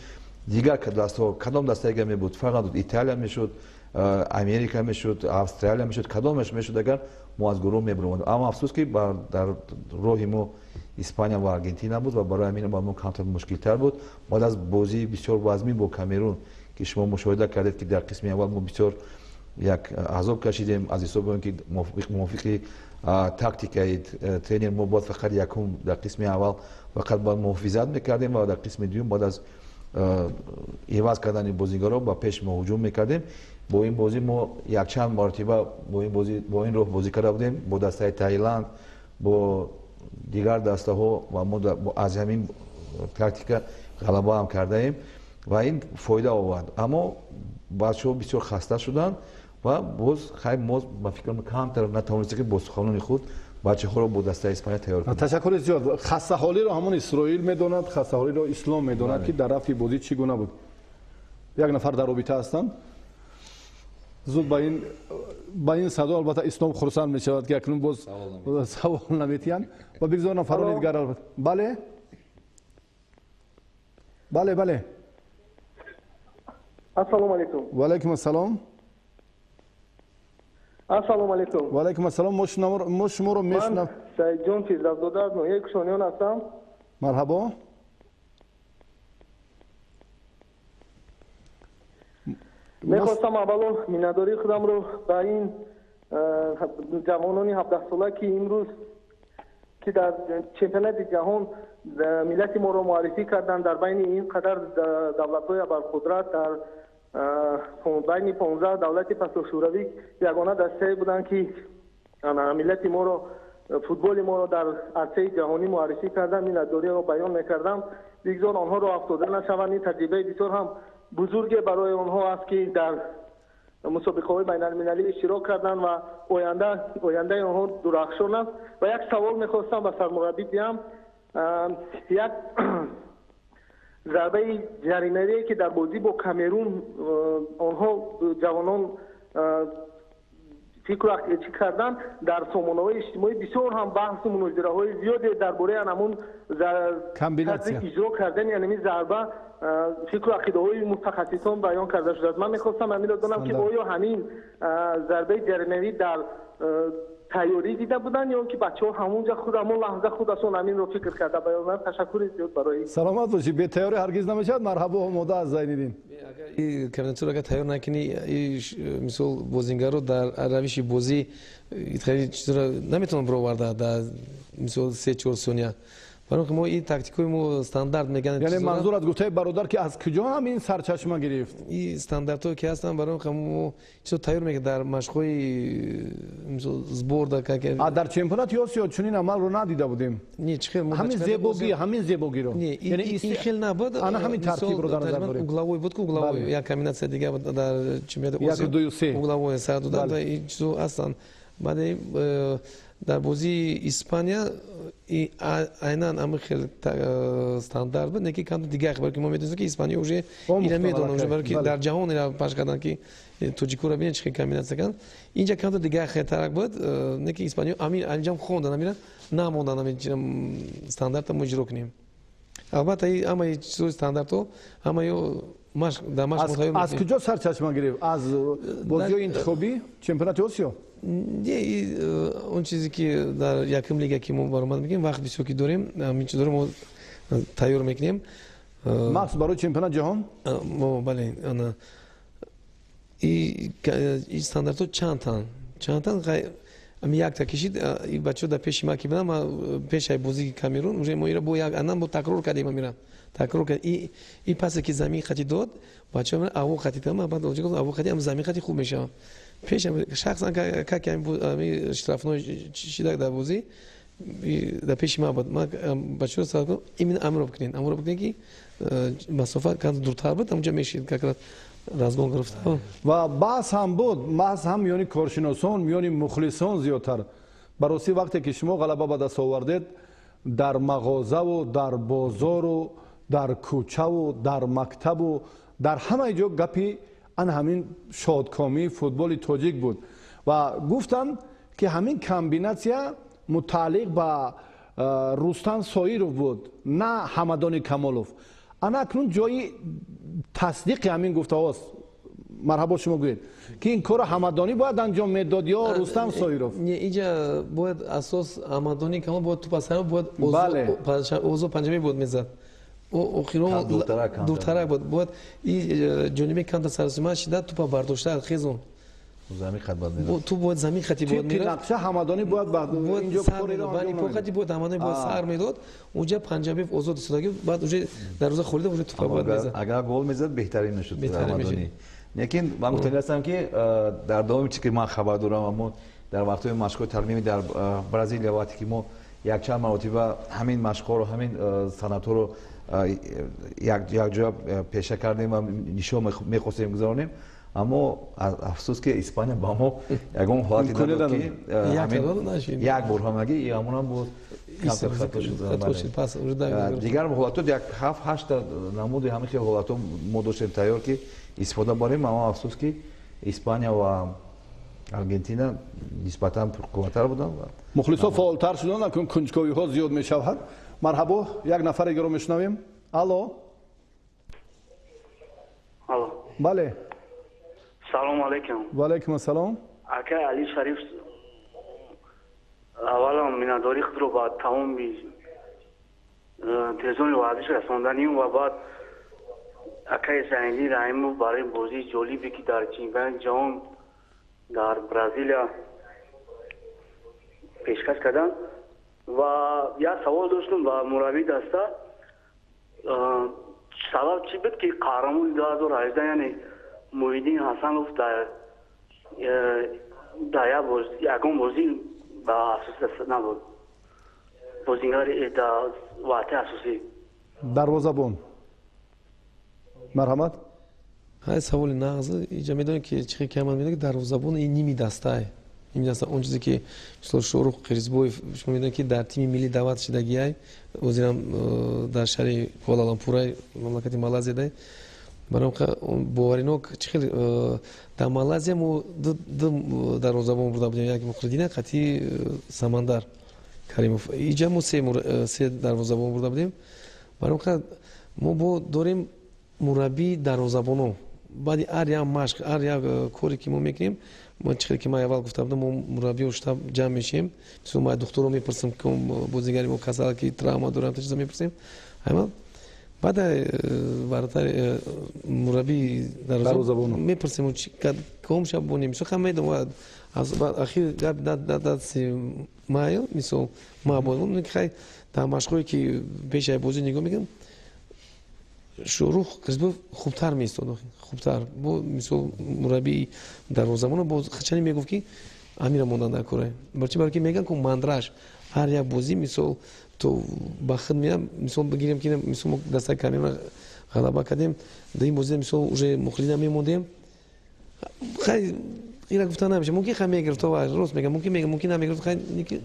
дигар дастаҳо кадом дастае ки мебуд, фақат Италия мешуд, Америка мешуд, Австралия мешуд, кадомаш мешуд агар мо аз гурӯҳ мебаромадем. Аммо афсӯс ки дар роҳи мо Испания ва Аргентина буд ва барои ҳамин ба мо камтар мушкилтар буд. Баъд аз бозии бисёр вазмин бо Камерун ки шумо мушоҳида кардед ки дар қисми аввал мо бисёр як азоб кашидем аз ҳисоби он ки мувофиқи тактикаи тренер мо бояд фақат якум дар қисми аввал фақат бояд муҳофизат мекардем ва дар қисми дуюм бояд аз иваз кардани бозигаро ба пеш мо ҳуҷум мекардем. бо ин бозӣ мо якчанд маротиба бо ин роҳ бозӣ карда будем бо дастаи Таиланд, бо дигар дастаҳо ва мо аз ҳамин тактика ғалаба ҳам кардаем ва ин фоида овард. Аммо бачаҳо бисёр хаста шуданд ва боз мо ба фикрам камтар натавонистем ки бо суханони худ бачаҳоро бо дастаи Испания тайёр кунем. ташаккури зиёд. Хастаҳолиро ҳамон Исроил медонад, хастаҳолиро Ислом медонад ки дар рафти бозӣ чӣ гуна буд. Як нафар дар робита ҳастанд. зуд ба ин садо албатта Ислом хурсанд мешавад ки акнун боз савол наметиҳанд ва бигзор нафарони дигар албатта. бале бале бале ассалому алайкум. ва алайкум ассалом. ассалому алайкум. ва алайкум ассалом. мо шуморо мешунавем. ман Саидҷон Физравзода аз ноҳияи Кушониён ҳастам. марҳабо. мехостам аввало миннатдории худамро ба ин ҷавонони 17сола ки имрӯз ки дар чемпионати ҷаҳон миллати моро муаррифӣ карданд дар байни ин қадар давлатҳои абарқудрат дар байни 15 давлати пасошӯравӣ ягона дастае буданд ки миллати моро футболи моро дар арсаи ҷаҳонӣ муаррифӣ карданд. миннатдориро баён мекардам. бигзор онҳоро афтода нашаванд. ин таҷрибаи бисёр ҳам бузурге барои онҳо аст ки дар мусобиқаҳои байналмилалӣ иштирок карданд ва ояндаи онҳо дурахшон аст. ва як савол мехостам ба сармураббӣ диҳам. як зарбаи ҷаримавие ки дар бозӣ бо Камерун онҳо ҷавонон фикру чӣ карданд, дар сомонаҳои иҷтимоӣ бисёр ҳам баҳсу мунозираҳои зиёде дар бораи анамун иҷро кардани анами зарба фикру ақидаҳои мутахассисон баён карда шудааст. ман мехостам ҳаминро донам ки оё ҳамин зарбаи ҷаримавӣ дар тайёрӣ дида буданд ё ки бачаҳо ҳамонҷа худ ҳамон лаҳза худашон ҳаминро фикр карда баёнанд. ташаккури зиёд барои саломат бошӣ. бетайёрӣ ҳаргиз намешавад. марҳабо омода аз Зайниддин. кандидатура агар тайёр накунӣ мисол бозингаро дар равиши бозӣ чизро наметавонад бароварда дар мисол 3-4 сония. барои мо ин тактикаи мо стандарт мегӯянд. яъне манзурат гуфтаи бародар ки аз куҷо ҳамин сарчашма гирифт? ин стандартҳое ки ҳастанд барои мо чизро тайёр мекунем дар машқҳои мисол сбор дар чемпионати Осиё чунин амалро надида будем. ҳамин зебогӣ ҳамин зебогиро ин хел набуд. ана ҳамин тартибро дар назар дорем. угловой буд ки угловой як комбинация дигар дар чемпионати Осиё угловой сар доданд ва ин чизо ҳастанд. баъд дар бозии Испания айнан ами хел стандарт буд, неки кам дигар хабар ки мо медонем ки Испания уже ина медонад уже барои ки дар ҷаҳон ина паш карданд ки тоҷикоро бинед чӣ комбинация карданд. инҷа кам дигар хелтарак буд, неки Испания амин анҷам хондан амира намондан амин стандартро мо иҷро кунем. албатта ҳамаи чизои стандартҳо ҳамаё машқ дар машқ мутайёр аз куҷо сарчашма гирифт? аз бозиҳои интихобӣ чемпионати Осиё? он чизе ки дар якум лига ки мо баромад мегӯем вақт бисёр ки дорем ҳамин чизро мо тайёр мекунем. махсус барои чемпионати ҷаҳон бале ин стандартҳо чандтан якта кишид бачаҳо дар пеши ма ки будам пешаи бозии Камерун уже мо ира бо як анан бо такрор кардем амира такрор кард ин пасе ки замин хати дод бачаҳо аво хати дам баъд аво хати ам замин хати хуб мешавад. пеш шахсан как штрафной шида дар бозӣ در پیش ما بود ما بچه‌ها سال کنم این امر بکنیم که مسافت کند دورتر بود اونجا میشید که رازگون گرفته و بحث هم بود بحث هم میانی کارشناسان میانی مخلصان زیادتر برای وقتی که شما غلبه به دست آوردید در مغازه و در بازار و در کوچه و در مکتب و در همه جا گپی ان همین شادکامی فوتبال تاجیک بود و گفتن که همین کامبیناسیا متعلق به رستم ساییروف بود نه حمدان کمالوف انا اکنون جای تصدیق همین گفته هاست مرحبا شما گویید که این کار حمدانی باید انجام میداد یا رستم ساییروف نه اینجا باید اساس حمدانی کمال باید تو پسر باید اوضاع پنجمی بود میزد او خیرون دورتر بود این جنوبی کانت سرسیما شده تو پا برداشته خیزون زمین خط باید میره تو باید زمین خطی باید میره که نقشه حمدانی باید اینجا کاری را انجام میداد خطی باید حمدانی باید سر میداد اونجا پنجابی اوضاع دستگی بعد اونجا در روز خورده اونجا تو پا باید میزد اگر گل میزد بهترین میشد حمدانی لیکن من مطمئن هستم که در دوام چیزی که من خبر دارم اما در وقت‌های مشق‌های ترمیمی در برزیل وقتی که ما یک چند مرتبه همین مشق‌ها رو همین سنت‌ها رو یک جا پیشه کردیم و نشون می‌خواستیم گذارونیم اما افسوس که اسپانیا با ما یگان حالتی داد که یک بار هم اگه همون هم بود کم خطا شد دیگر حالات یک 7-8 نمود همین که حالات ما داشتیم تیار که استفاده بریم اما افسوس که اسپانیا و ارژانتین نسبتاً قوی‌تر بودن مخلصا فعالتر شدن اکنون کنجکاوی‌ها زیاد می‌شود مرحبا یک نفر دیگه رو میشنویم الو بله سلام علیکم و علیکم السلام اکا علی شریف اولا مناداری خود رو با تمام تلویزیون ورزش رساندنیم و بعد اکای زنگی رایمو برای بازی جالبی که در چمپیونات جهان در برزیل پیشکش کردن و یک سوال داشتم با مربی دسته سبب چی بود که قهرمان 2018 یعنی محیدین حسنوف در یکم بازی با اساس نبود بازیگر در واقع اساسی دروازه‌بان مرحمت های سوال نغز اینجا میدونی که چی کمان میده که دروازه‌بان این نیمی دسته اون چیزی که مثلا شروع قریزبوی شما میدونید که در تیم ملی دعوت شدگی وزیرم در شهر کوالالامپور مملکت مالزی ده برام باورینو چه در مالزی مو دروازه‌بان برده بودیم یک مخردینه قطعی سمندر کریموف اینجا مو سه دروازه‌بان برده بودیم برام ما با داریم مربی دروازه‌بانو بعد هر یک مشق هر یک کاری که ما میکنیم ما چیزی که ما اول گفتم ما مربی و شتاب جمع میشیم مثلا ما دکتر رو میپرسیم که بازیگری ما کسایی که تراما دارن چیزا میپرسیم اما بعد برتر مربی دروازه‌بان میپرسیم چی کدوم شب بونیم مثلا میدونم از اخیر داد مایل مثلا ما بودیم که در مشقی که پیش بازی نگاه میکنم شروع قسمت خوبتر میستاد خوبتر بو مثلا مربی دروازه‌بان با خچنی میگفت که امیر موندن نکنه برای که میگن که مندراش هر یک بازی مثلا تو با خود میام مثلا بگیریم که مثلا دسته کامیون غلبه کردیم در این بازی مثلا уже مخلینا میموندیم خیلی اینا گفتن نمیشه ممکن خیلی میگرفت و راست میگم ممکن نمیگرفت خیلی نیکی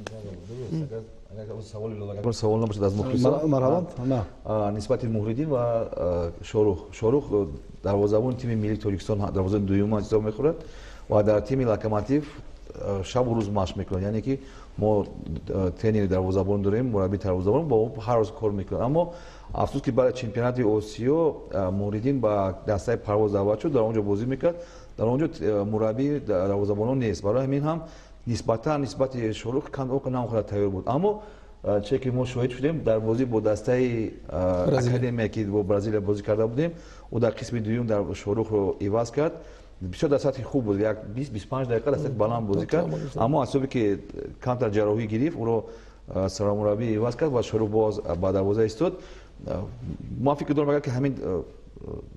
سوال نباشد از مخلصان مرحبا نسبت محردین و شاروخ دروازه‌بان تیم ملی تاجیکستان دروازه‌بان دوم حساب میخورد و در تیم لوکوموتیو شب و روز مشق میکنه یعنی که ما ترینر دروازه‌بان داریم مربی دروازه‌بان با هر روز کار میکنه اما افسوس که برای چمپیونات آسیا محردین با دسته پرواز دعوت شد در اونجا بازی میکرد در اونجا مربی دروازه‌بان نیست برای همین هم نسبت شروع کم او نام خود تیار بود اما چه که ما شاهد شدیم در بازی با دسته اکادمی که با برزیل بازی کرده بودیم او در قسم دوم در شروع رو ایواز کرد بسیار در سطح خوب بود یک 20-25 دقیقه در سطح بلند بازی کرد اما اصابی که کانتر جراحی گرفت او رو سرمربی ایواز کرد و شروع باز با دروازه ایستاد ما فکر دارم که همین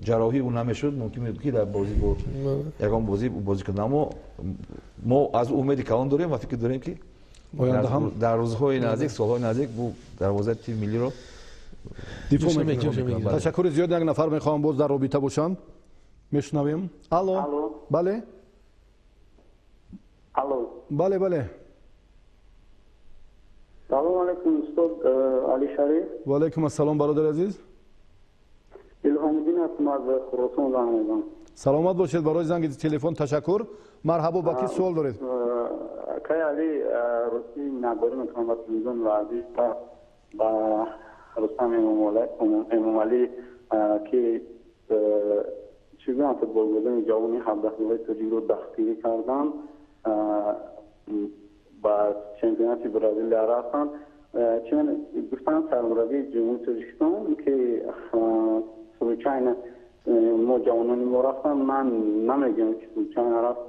جراحی اون نمیشد ممکن بود که در بازی بود یکم بازی کنه اما ما از امیدی کلان داریم و فکر داریم که در روزهای نزدیک سالهای نزدیک بو دروازه تیم ملی رو دفاع میکنه. تشکر زیاد. یک نفر میخوام باز در رابطه باشن. میشنویم. الو. بله. الو. بله. سلام علیکم استاد علی شریف. و علیکم السلام برادر عزیز. الهام الدین هستم از خراسان زنگ میزنم. سلامت باشید. برای زنگ تلفن تشکر. مرحبا. با کی سوال دارید؟ که علی روسی نداری میکنم با تلویزیون و عزیز با رستم امام علی که چیزان فوتبال بودن جوانی 17 ساله توجیه رو دستگیری کردن با چمپیونات برزیل رفتن. چون گفتن سرمربی جمهوری تاجیکستان که سلوچاین ما جوانانی ما رفتن، من نمیگم که سلوچاین رفت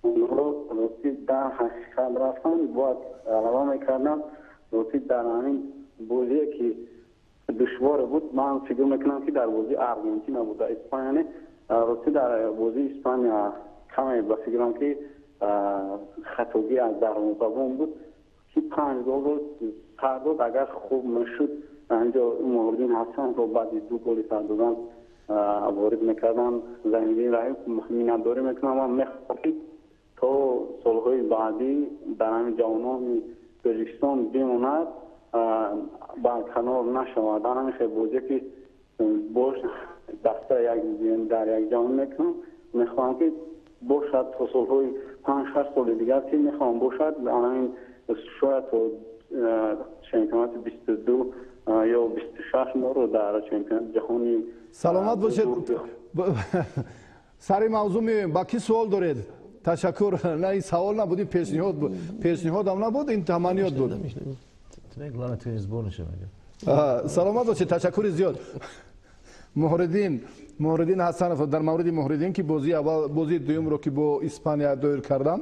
اون رو روسی در حقیقت رفتن باید علاوه میکردن روسی در همین بازی که دشوار بود. من فکر میکنم که در بازی ارژانتین بود اسپانیا روسی در بازی اسپانیا کمی با فکرم که خطاگی از دروازه‌بان بود که 5 گل رو پرداخت. اگر خوب میشد اینجا مهردین حسن رو بعد 2 گل دادن وارد میکردن. زمینی رای مینداری میکنم و میخوام تا سالهای بعدی در همین جوانان تاجیکستان بماند با کنار نشود. در همین خیلی بازی که باش دسته در یک جام میکنم میخوام که باشد تا سالهای 5-6 سال دیگر که میخوام باشد همین شاید تا چمپیونات 22 یا 26 ما رو در چمپیونات جهانی. سلامت باشید. سر موضوع میایم. با کی سوال دارید؟ تشکر. نه این سوال نبود، پیشنهاد بود. پیشنهاد هم نبود، این تمنیات بود. سلامت باشید. تشکر زیاد. مهردین حسن در مورد مهردین که بازی اول بازی دوم رو که با اسپانیا دایر کردن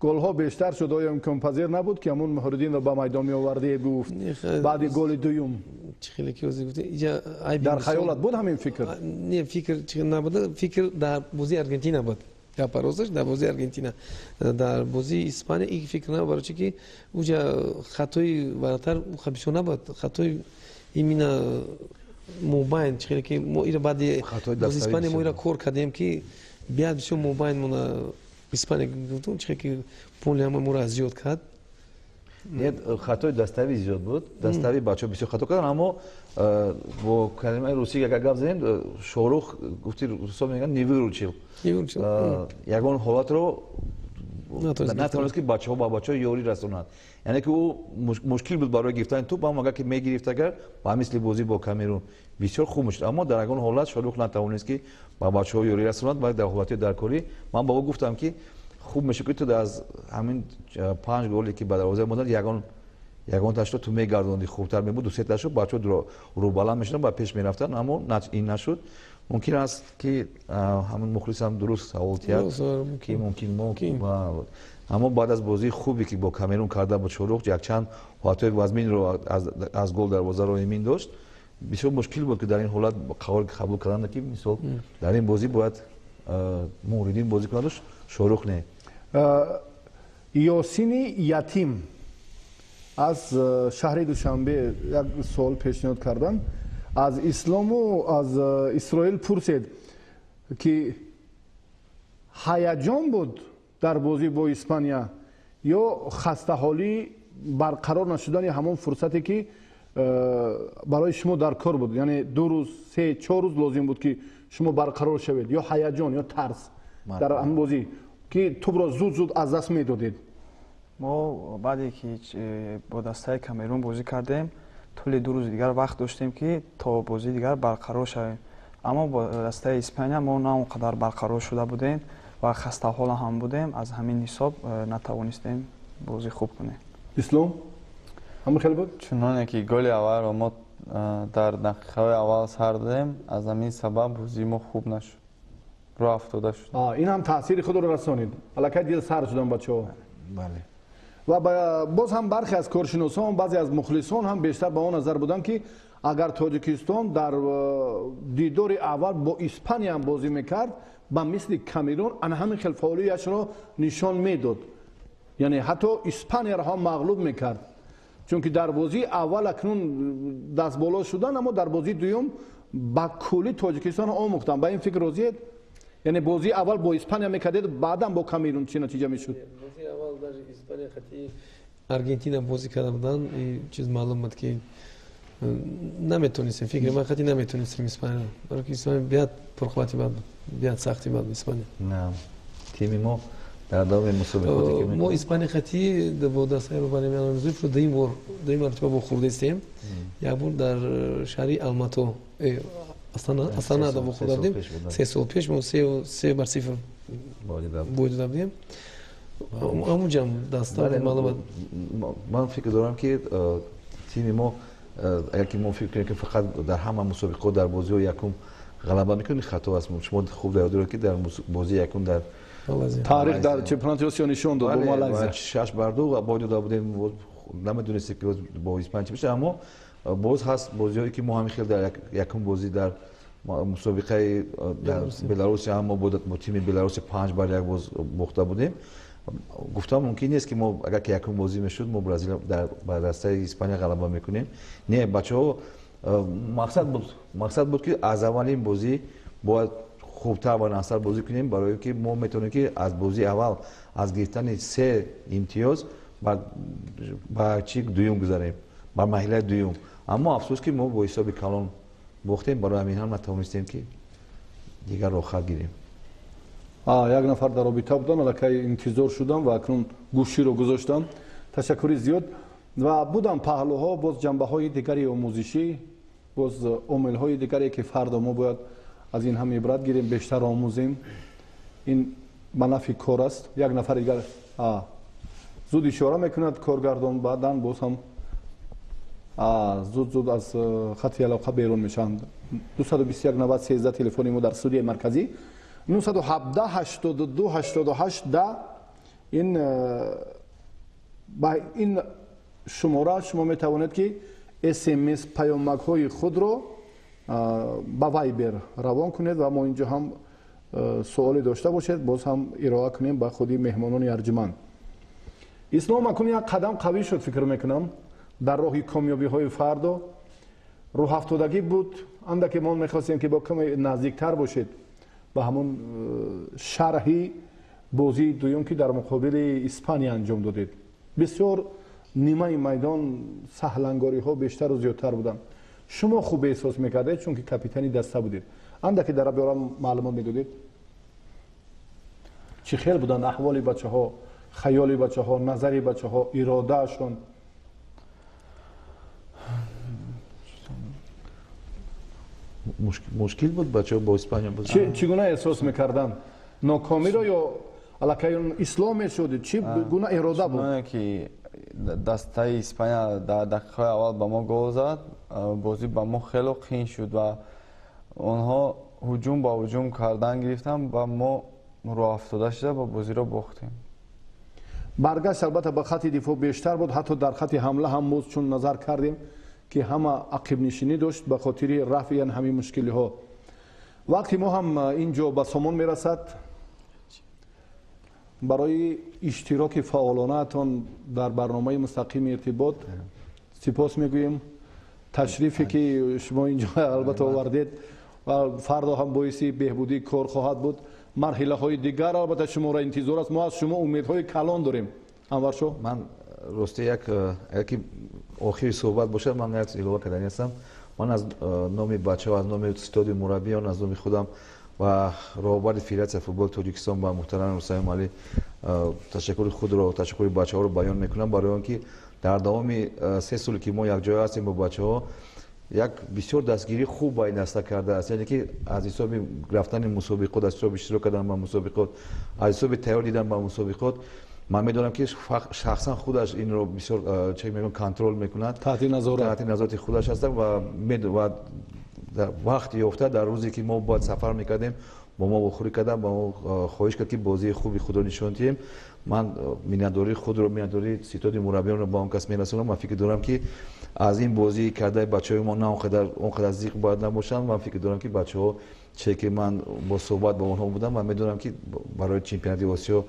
گل ها بیشتر شد، آیا امکان پذیر نبود که همون مهردین رو به میدان می آورده گفت بعد گل دوم خیلی که وزی گفته در خیالت بود همین فکر؟ نه فکر چی نبود، فکر در بازی ارژانتین بود یا پاروسش در بازی ارژانتین. در بازی اسپانیا این فکر نبود برای چی که اونجا خطای براتر خبیث نبود، خطای ایمینا موبایل چیزی که ما ایرا بعد بازی اسپانیا ما ایرا کار کردیم که بیاد بشه موبایل مون اسپانیا گفتم چیزی که پول هم ما را زیاد کرد. نه خطای دستاوی زیاد بود، دستاوی بچه بسیار خطا کردن، اما با کلمه روسی که گفت زدیم شاروخ گفتی روسا میگن نیوروچیل یگان حالت رو نتونست که بچه ها با بچه ها یاری رسوند. یعنی که او مشکل بود برای گرفتن توپ، اما اگر که میگرفت اگر با مثل بازی با کامرون بسیار خوب میشد، اما در یگان حالت شاروخ نتونست که با بچه ها یاری رسوند. بعد در حالت درکاری من با او گفتم که خوب میشه که تو از همین 5 گلی که به دروازه ماندن یگان تاشو تو میگردوندی خوبتر میبود. 2-3 تاشو بچه‌ها رو بالا میشدن با پیش میرفتن، اما این نشد. ممکن است که همون مخلص هم درست سوال کرد که ممکن اما بعد از بازی خوبی که با کامرون کرده بود شاروخ یک چند حالتهای وزمین رو از گل دروازه رو ایمین داشت. بسیار مشکل بود که در این حالت قبول کردن که مثلا در این بازی باید موردین بازی کنند شاروخ نه. یاسین یتیم از شهر دوشنبه یک سوال پیشنهاد کردن از اسلام و از اسرائیل پرسید که هیجان بود در بازی با اسپانیا یا خسته حالی برقرار نشدن همون فرصتی که برای شما در کار بود، یعنی 2 روز 3-4 روز لازم بود که شما برقرار شوید، یا هیجان یا ترس در همون بازی که توپ را زود از دست میدادید؟ ما بعدی که با دسته کامرون بازی کردیم طول 2 روز دیگر وقت داشتیم که تا بازی دیگر برقرار شویم، اما با دسته اسپانیا ما نه اونقدر برقرار شده بودیم و خسته حال هم بودیم، از همین حساب نتوانستیم بازی خوب کنیم. اسلام همون خیلی بود؟ چنانه که گل اول رو ما در دقیقه اول سر دادیم، از همین سبب بازی ما خوب نشد، رو افتاده شد. این هم تاثیر خود رو رسانید، الکی دل سر شدن بچه‌ها. بله. و باز هم برخی از کارشناسان، بعضی از مخلصان هم بیشتر به آن نظر بودن که اگر تاجیکستان در دیدار اول با اسپانیا بازی میکرد با مثل کامرون آن همین خیلی فعالیتش را نشان میداد. یعنی حتی اسپانیا را هم مغلوب میکرد، چون که در بازی اول اکنون دست بالا شدن، اما در بازی دوم با کلی تاجیکستان آموختن. با این فکر روزید، یعنی بازی اول با اسپانیا میکردید، بعدا با کامرون چی نتیجه میشد؟ بازی اول در اسپانیا خطی ارژانتین بازی کرده بودن، این چیز معلوم بود که نمیتونستیم، فکر من خطی نمیتونستیم اسپانیا، برای که اسپانیا بیاد پرقدرتی بود، بیاد سختی بود اسپانیا. نه تیم ما در ادامه مسابقاتی که ما اسپانیا خطی با دستای رو برای میان روزی رو دویم مرتبه با خورده استیم، یک بار در شهری الماتو اصلا دا با خورده بودیم، 3 سال پیش ما 3-0 باید دادیم. همونجا دستا معلومات. من فکر دارم که تیم ما اگر که ما فکر کنیم که فقط در همه مسابقات در بازی یکم غلبه میکنیم، خطا است. شما خوب در دارید که در بازی یکم در تاریخ در چمپیونات آسیا نشون داد با مالزی 6 بر 2 و باید داده بودیم، نمیدونستیم که با اسپانیا چی بشه. اما باز هست بازیایی که ما هم خیلی در یکم بازی در مسابقه در بلاروس هم ما با تیم بلاروس 5 بر 1 باز باخته بودیم. گفتم ممکن نیست که ما اگر که یکم بازی میشد ما برزیل در دسته اسپانیا غلبه میکنیم. نه بچه‌ها مقصد بود که از اولین بازی باید خوبتر و نصر بازی کنیم، برای که ما میتونیم که از بازی اول از گرفتن 3 امتیاز با چیک دوم گذاریم، با مرحله دوم. اما افسوس که ما با حساب کلان باختیم، برای همین هم نتونستیم که دیگر راه خط گیریم. یک نفر در رابطه بودن، الکی انتظار شدم و اکنون گوشی رو گذاشتم. تشکری زیاد. و بودن پهلوها باز جنبه های دیگری آموزشی، باز عامل های دیگری که فردا ما باید از این هم عبرت گیریم، بیشتر آموزیم. این منافع کار است. یک نفر دیگر زود اشاره میکند کارگردان، بعدن باز هم زود از خط علاقه بیرون میشن. 221 90 13 تلفن ما در استودیوی مرکزی 917 82 88 10. این با این شماره شما میتوانید که SMS پیامک های خود رو با وایبر روان کنید و ما اینجا هم سوالی داشته باشید باز هم ارائه کنیم با خودی مهمانان ارجمند. اسلام اکنون یک قدم قوی شد فکر میکنم در راه کامیابی های فردا. رو هفتادگی بود، اندکی ما میخواستیم که با کمی نزدیکتر باشید به همون شرحی بازی دوم که در مقابل اسپانیا انجام دادید. بسیار نیمه میدان سهلنگاری ها بیشتر و زیادتر بودن. شما خوب احساس میکردید چون که کاپیتانی دسته بودید، اندکی در بیارم معلومات میدادید چی خیلی بودن احوال بچه ها، خیال بچه ها، نظری بچه ها، اراده شون؟ مشکل بود بچه ها با اسپانیا بودن. چگونه احساس میکردن؟ ناکامی را یا علاقه اسلام شد؟ چی گونه اراده بود؟ که دسته اسپانیا در دقیقه اول با ما گل زد، بازی با ما خیلی قین شد و اونها هجوم با هجوم کردن گرفتن و ما رو افتاده شده و بازی رو باختیم. برگشت البته به خط دفاع بیشتر بود، حتی در خط حمله هم موز چون نظر کردیم که همه عقب نشینی داشت به خاطر رفع همین مشکلی ها. وقتی ما هم اینجا به سامان میرسد برای اشتراک فعالانه‌تان در برنامه مستقیم ارتباط سپاس میگوییم. تشریفی که شما اینجا البته آوردید و فردا هم باعث بهبودی کار خواهد بود. مرحله های دیگر البته شما را انتظار است، ما از شما امیدهای کلان داریم. انور شو من راستی یکی آخری صحبت باشه من نیت الهه کردنی هستم. من از نام بچه‌ها، از نام استادیوم مربیان، از نام خودم و رهبر فدراسیون فوتبال تاجیکستان با محترم رستم علی تشکر خود را و تشکر بچه‌ها رو بیان میکنم برای اینکه در دوام 3 سالی که ما یک جای هستیم با بچه‌ها یک بسیار دستگیری خوب با این دسته کرده است. یعنی که از حساب رفتن مسابقات، از حساب اشتراک کردن با مسابقات، از حساب تیار دیدن با مسابقات، من میدونم که شخصا خودش این رو بسیار چه میگن کنترل میکند، تحت نظارت خودش هست و در وقتی یافته در روزی که ما باید سفر میکردیم با ما بخوری کردم، با ما خواهش کرد که بازی خوبی خود رو نشون دهیم. من مینداری خود رو مینداری ستاد مربیان رو با اون کس میرسونم. من فکر دارم که از این بازی کرده بچه‌های ما نه اونقدر زیق باید نباشن. من فکر دارم که بچه‌ها چه که من با صحبت با اونها بودم، من میدونم که برای چمپیونات آسیا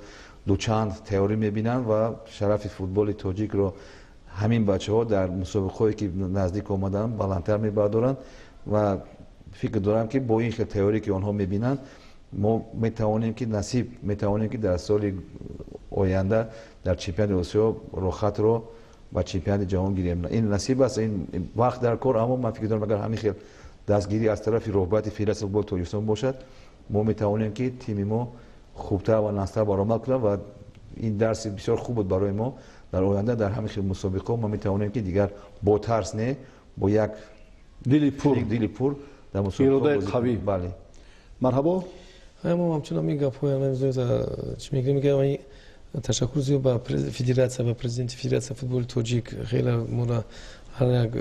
دوچند تئوری میبینن و شرف فوتبال تاجیک رو همین بچه‌ها در مسابقه‌ای که نزدیک اومدن بالاتر میبردارن و فکر دارم که با این تئوری که آنها میبینن ما میتوانیم که میتوانیم که در سال آینده در چمپیونات آسیا رخت رو با چمپیونات جهان گیریم. این نصیب است، این وقت در کار، اما من فکر دارم اگر همین خیلی دستگیری از طرف رهبری فدراسیون فوتبال تاجیکستان باشد ما میتوانیم که تیم ما خوبتر و نسل‌تر برآمد کنه و این درس بسیار خوب بود برای ما در آینده در همین خیلی مسابقه ما میتوانیم که دیگر با ترس نه با یک دلی پر در مسابقه قوی. بله مرحبا. ما همچنان میگم چی میگم تشکر زیاد با فدراسیون و پرزیدنت فدراسیون فوتبال تاجیک خیلی ما هر یک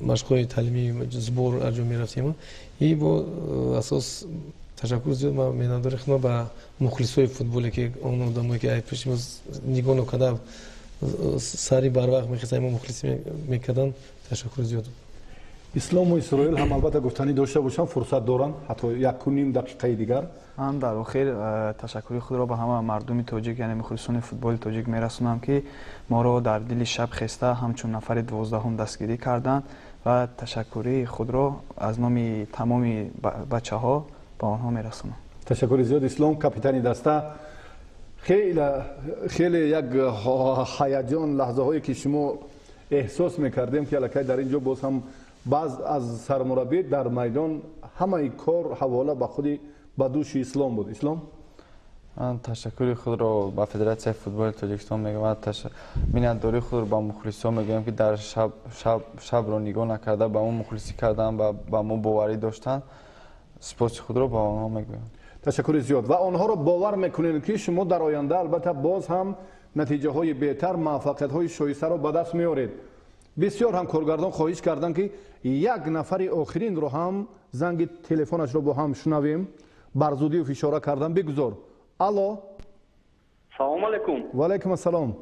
مشق‌های تعلیمی زبور انجام می‌رفتیم. این با اساس تشکر زیاد ما می‌نداریم خدمت با مخلصای فوتبالی که اون آدمایی که پیش از نگاه نکردن سری بر وقت می‌خواستیم مخلصی می‌کردن. تشکر زیاد. اسلام و اسرائیل هم البته گفتنی داشته باشن، فرصت دارن حتی 1.5 دقیقه دیگر. من در آخر تشکر خود را به همه مردم تاجیک یعنی مخلصان فوتبال تاجیک میرسونم که ما را در دل شب خسته همچون نفر 12 دستگیری کردند و تشکری خود را از نام تمام بچه ها به آنها میرسونم. تشکر زیاد اسلام، کاپیتان دسته. خیلی یک هیجان لحظه هایی که شما احساس میکردیم که الکی در اینجا باز هم بعض از سرمربی در میدان همه کار حواله به خودی به دوش اسلام بود. اسلام من تشکر خود را به فدراسیون فوتبال تاجیکستان میگم، میانتداری خود را به مخلصان میگم که در شب را نگاه نکرده به ما مخلصی کردن و به ما باوری داشتن. سپاس خود را به آنها میگم. تشکر زیاد و آنها را باور میکنید که شما در آینده البته باز هم نتیجه های بهتر، موفقیت های شایسته را به دست میارید. بسیار هم کارگردان خواهش کردن که یک نفر آخرین رو هم زنگ تلفنش رو با هم شنویم. برزودی و اشاره کردن بگذار. الو. سلام علیکم. و علیکم السلام.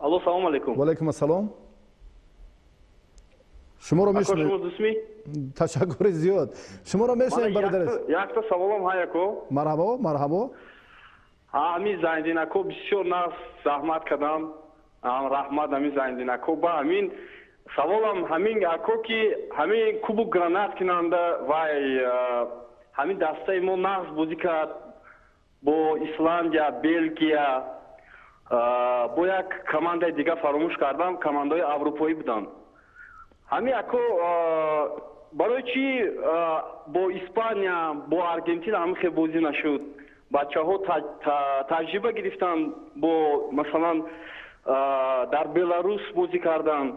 الو سلام علیکم. و علیکم السلام. شما رو میشنویم. شما دوستمی؟ تشکر زیاد. شما رو میشنویم برادر. یک تا سوالم هایکو. مرحبا مرحبا. همین زندینکو بسیار ناز زحمت کردم. رحمت همین زندینکو با همین سوالم همین اکو که همین کوبو گرانات کننده و همین دسته ما نقص بودی کرد با ایسلندیا، بلژیا با یک کمانده دیگه فراموش کردم، کماندهای اروپایی بودن. همین اکو برای چی با اسپانیا با ارژانتین هم خیلی بازی نشد؟ بچه ها تجربه گرفتن با مثلا در بلاروس بازی کردن.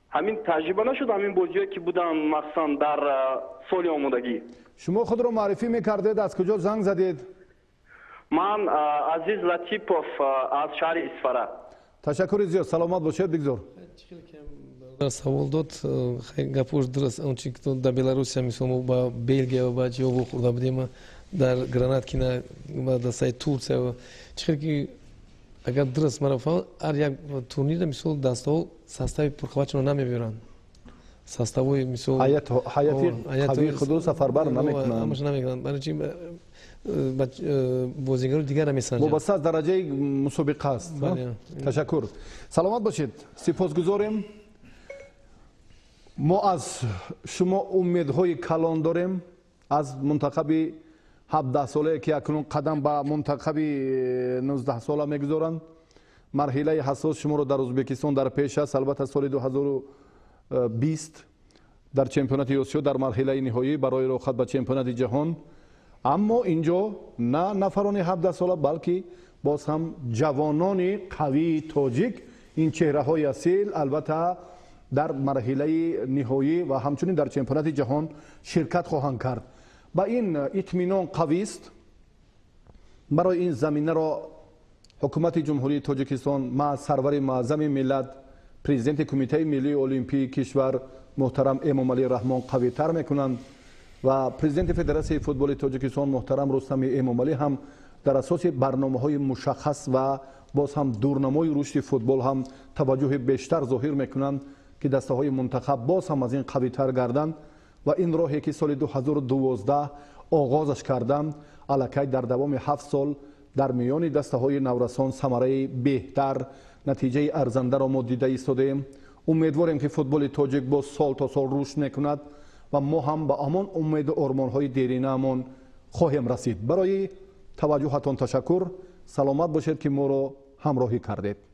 همین تجربه نشد همین بازی‌ها که بودن مثلا در سال آمادگی. شما خود رو معرفی میکردید، از کجا زنگ زدید؟ من عزیز لطیپوف از شهر اصفهان. تشکر زیاد، سلامت باشید. بگذار. سوال داد خیلی گپوش درست. اون چی که در بلاروس میسوم با بلژیا و با جیو خورده بودیم در گرانات که نه با دسته تورکیا چیکار که اگر درست مرافع هر یک تورنیر میسول دستاو ساستای پرخواچ رو نمیبرن. ساستاوی میسول حیاتی خود سفربر نمیکنن. همش نمیکنن. برای چی بازیگر دیگر هم میسنجن. وابسته از درجه مسابقه است. تشکر. سلامت باشید. سپاسگزاریم. ما از شما امیدهای کلان داریم از منتخب 17 ساله که اکنون قدم به منتخب 19 ساله میگذارند. مرحله حساس شما رو در ازبکستان در پیش است. البته سال 2020 در چمپیونات آسیا در مرحله نهایی برای رخصت به چمپیونات جهان. اما اینجا نه نفران 17 ساله بلکه باز هم جوانان قوی تاجیک، این چهره های اصیل البته در مرحله نهایی و همچنین در چمپیونات جهان شرکت خواهند کرد. با این اطمینان قوی است. برای این زمینه را حکومت جمهوری تاجیکستان ما سرور معظم ملت پرزیدنت کمیته ملی المپیک کشور محترم امامعلی رحمان قوی تر میکنند و پرزیدنت فدراسیون فوتبال تاجیکستان محترم رستم امامعلی هم در اساس برنامه‌های مشخص و باز هم دورنمای رشد فوتبال هم توجه بیشتر ظاهر میکنند که دسته‌های منتخب باز هم از این قوی تر گردند و این راهی که سال 2012 آغازش کردند الکی در دوام 7 سال дар миёни дастаҳои наврасон самараи беҳтар, натиҷаи арзанда ро мо дида истодем. умедворем ки футболи тоҷик боз сол то сол рушд мекунад ва мо ҳам ба ҳамон умеду ормонҳои деринаамон хоҳем расид. барои таваҷҷӯҳатон ташаккур. саломат бошед ки моро ҳамроҳӣ кардед.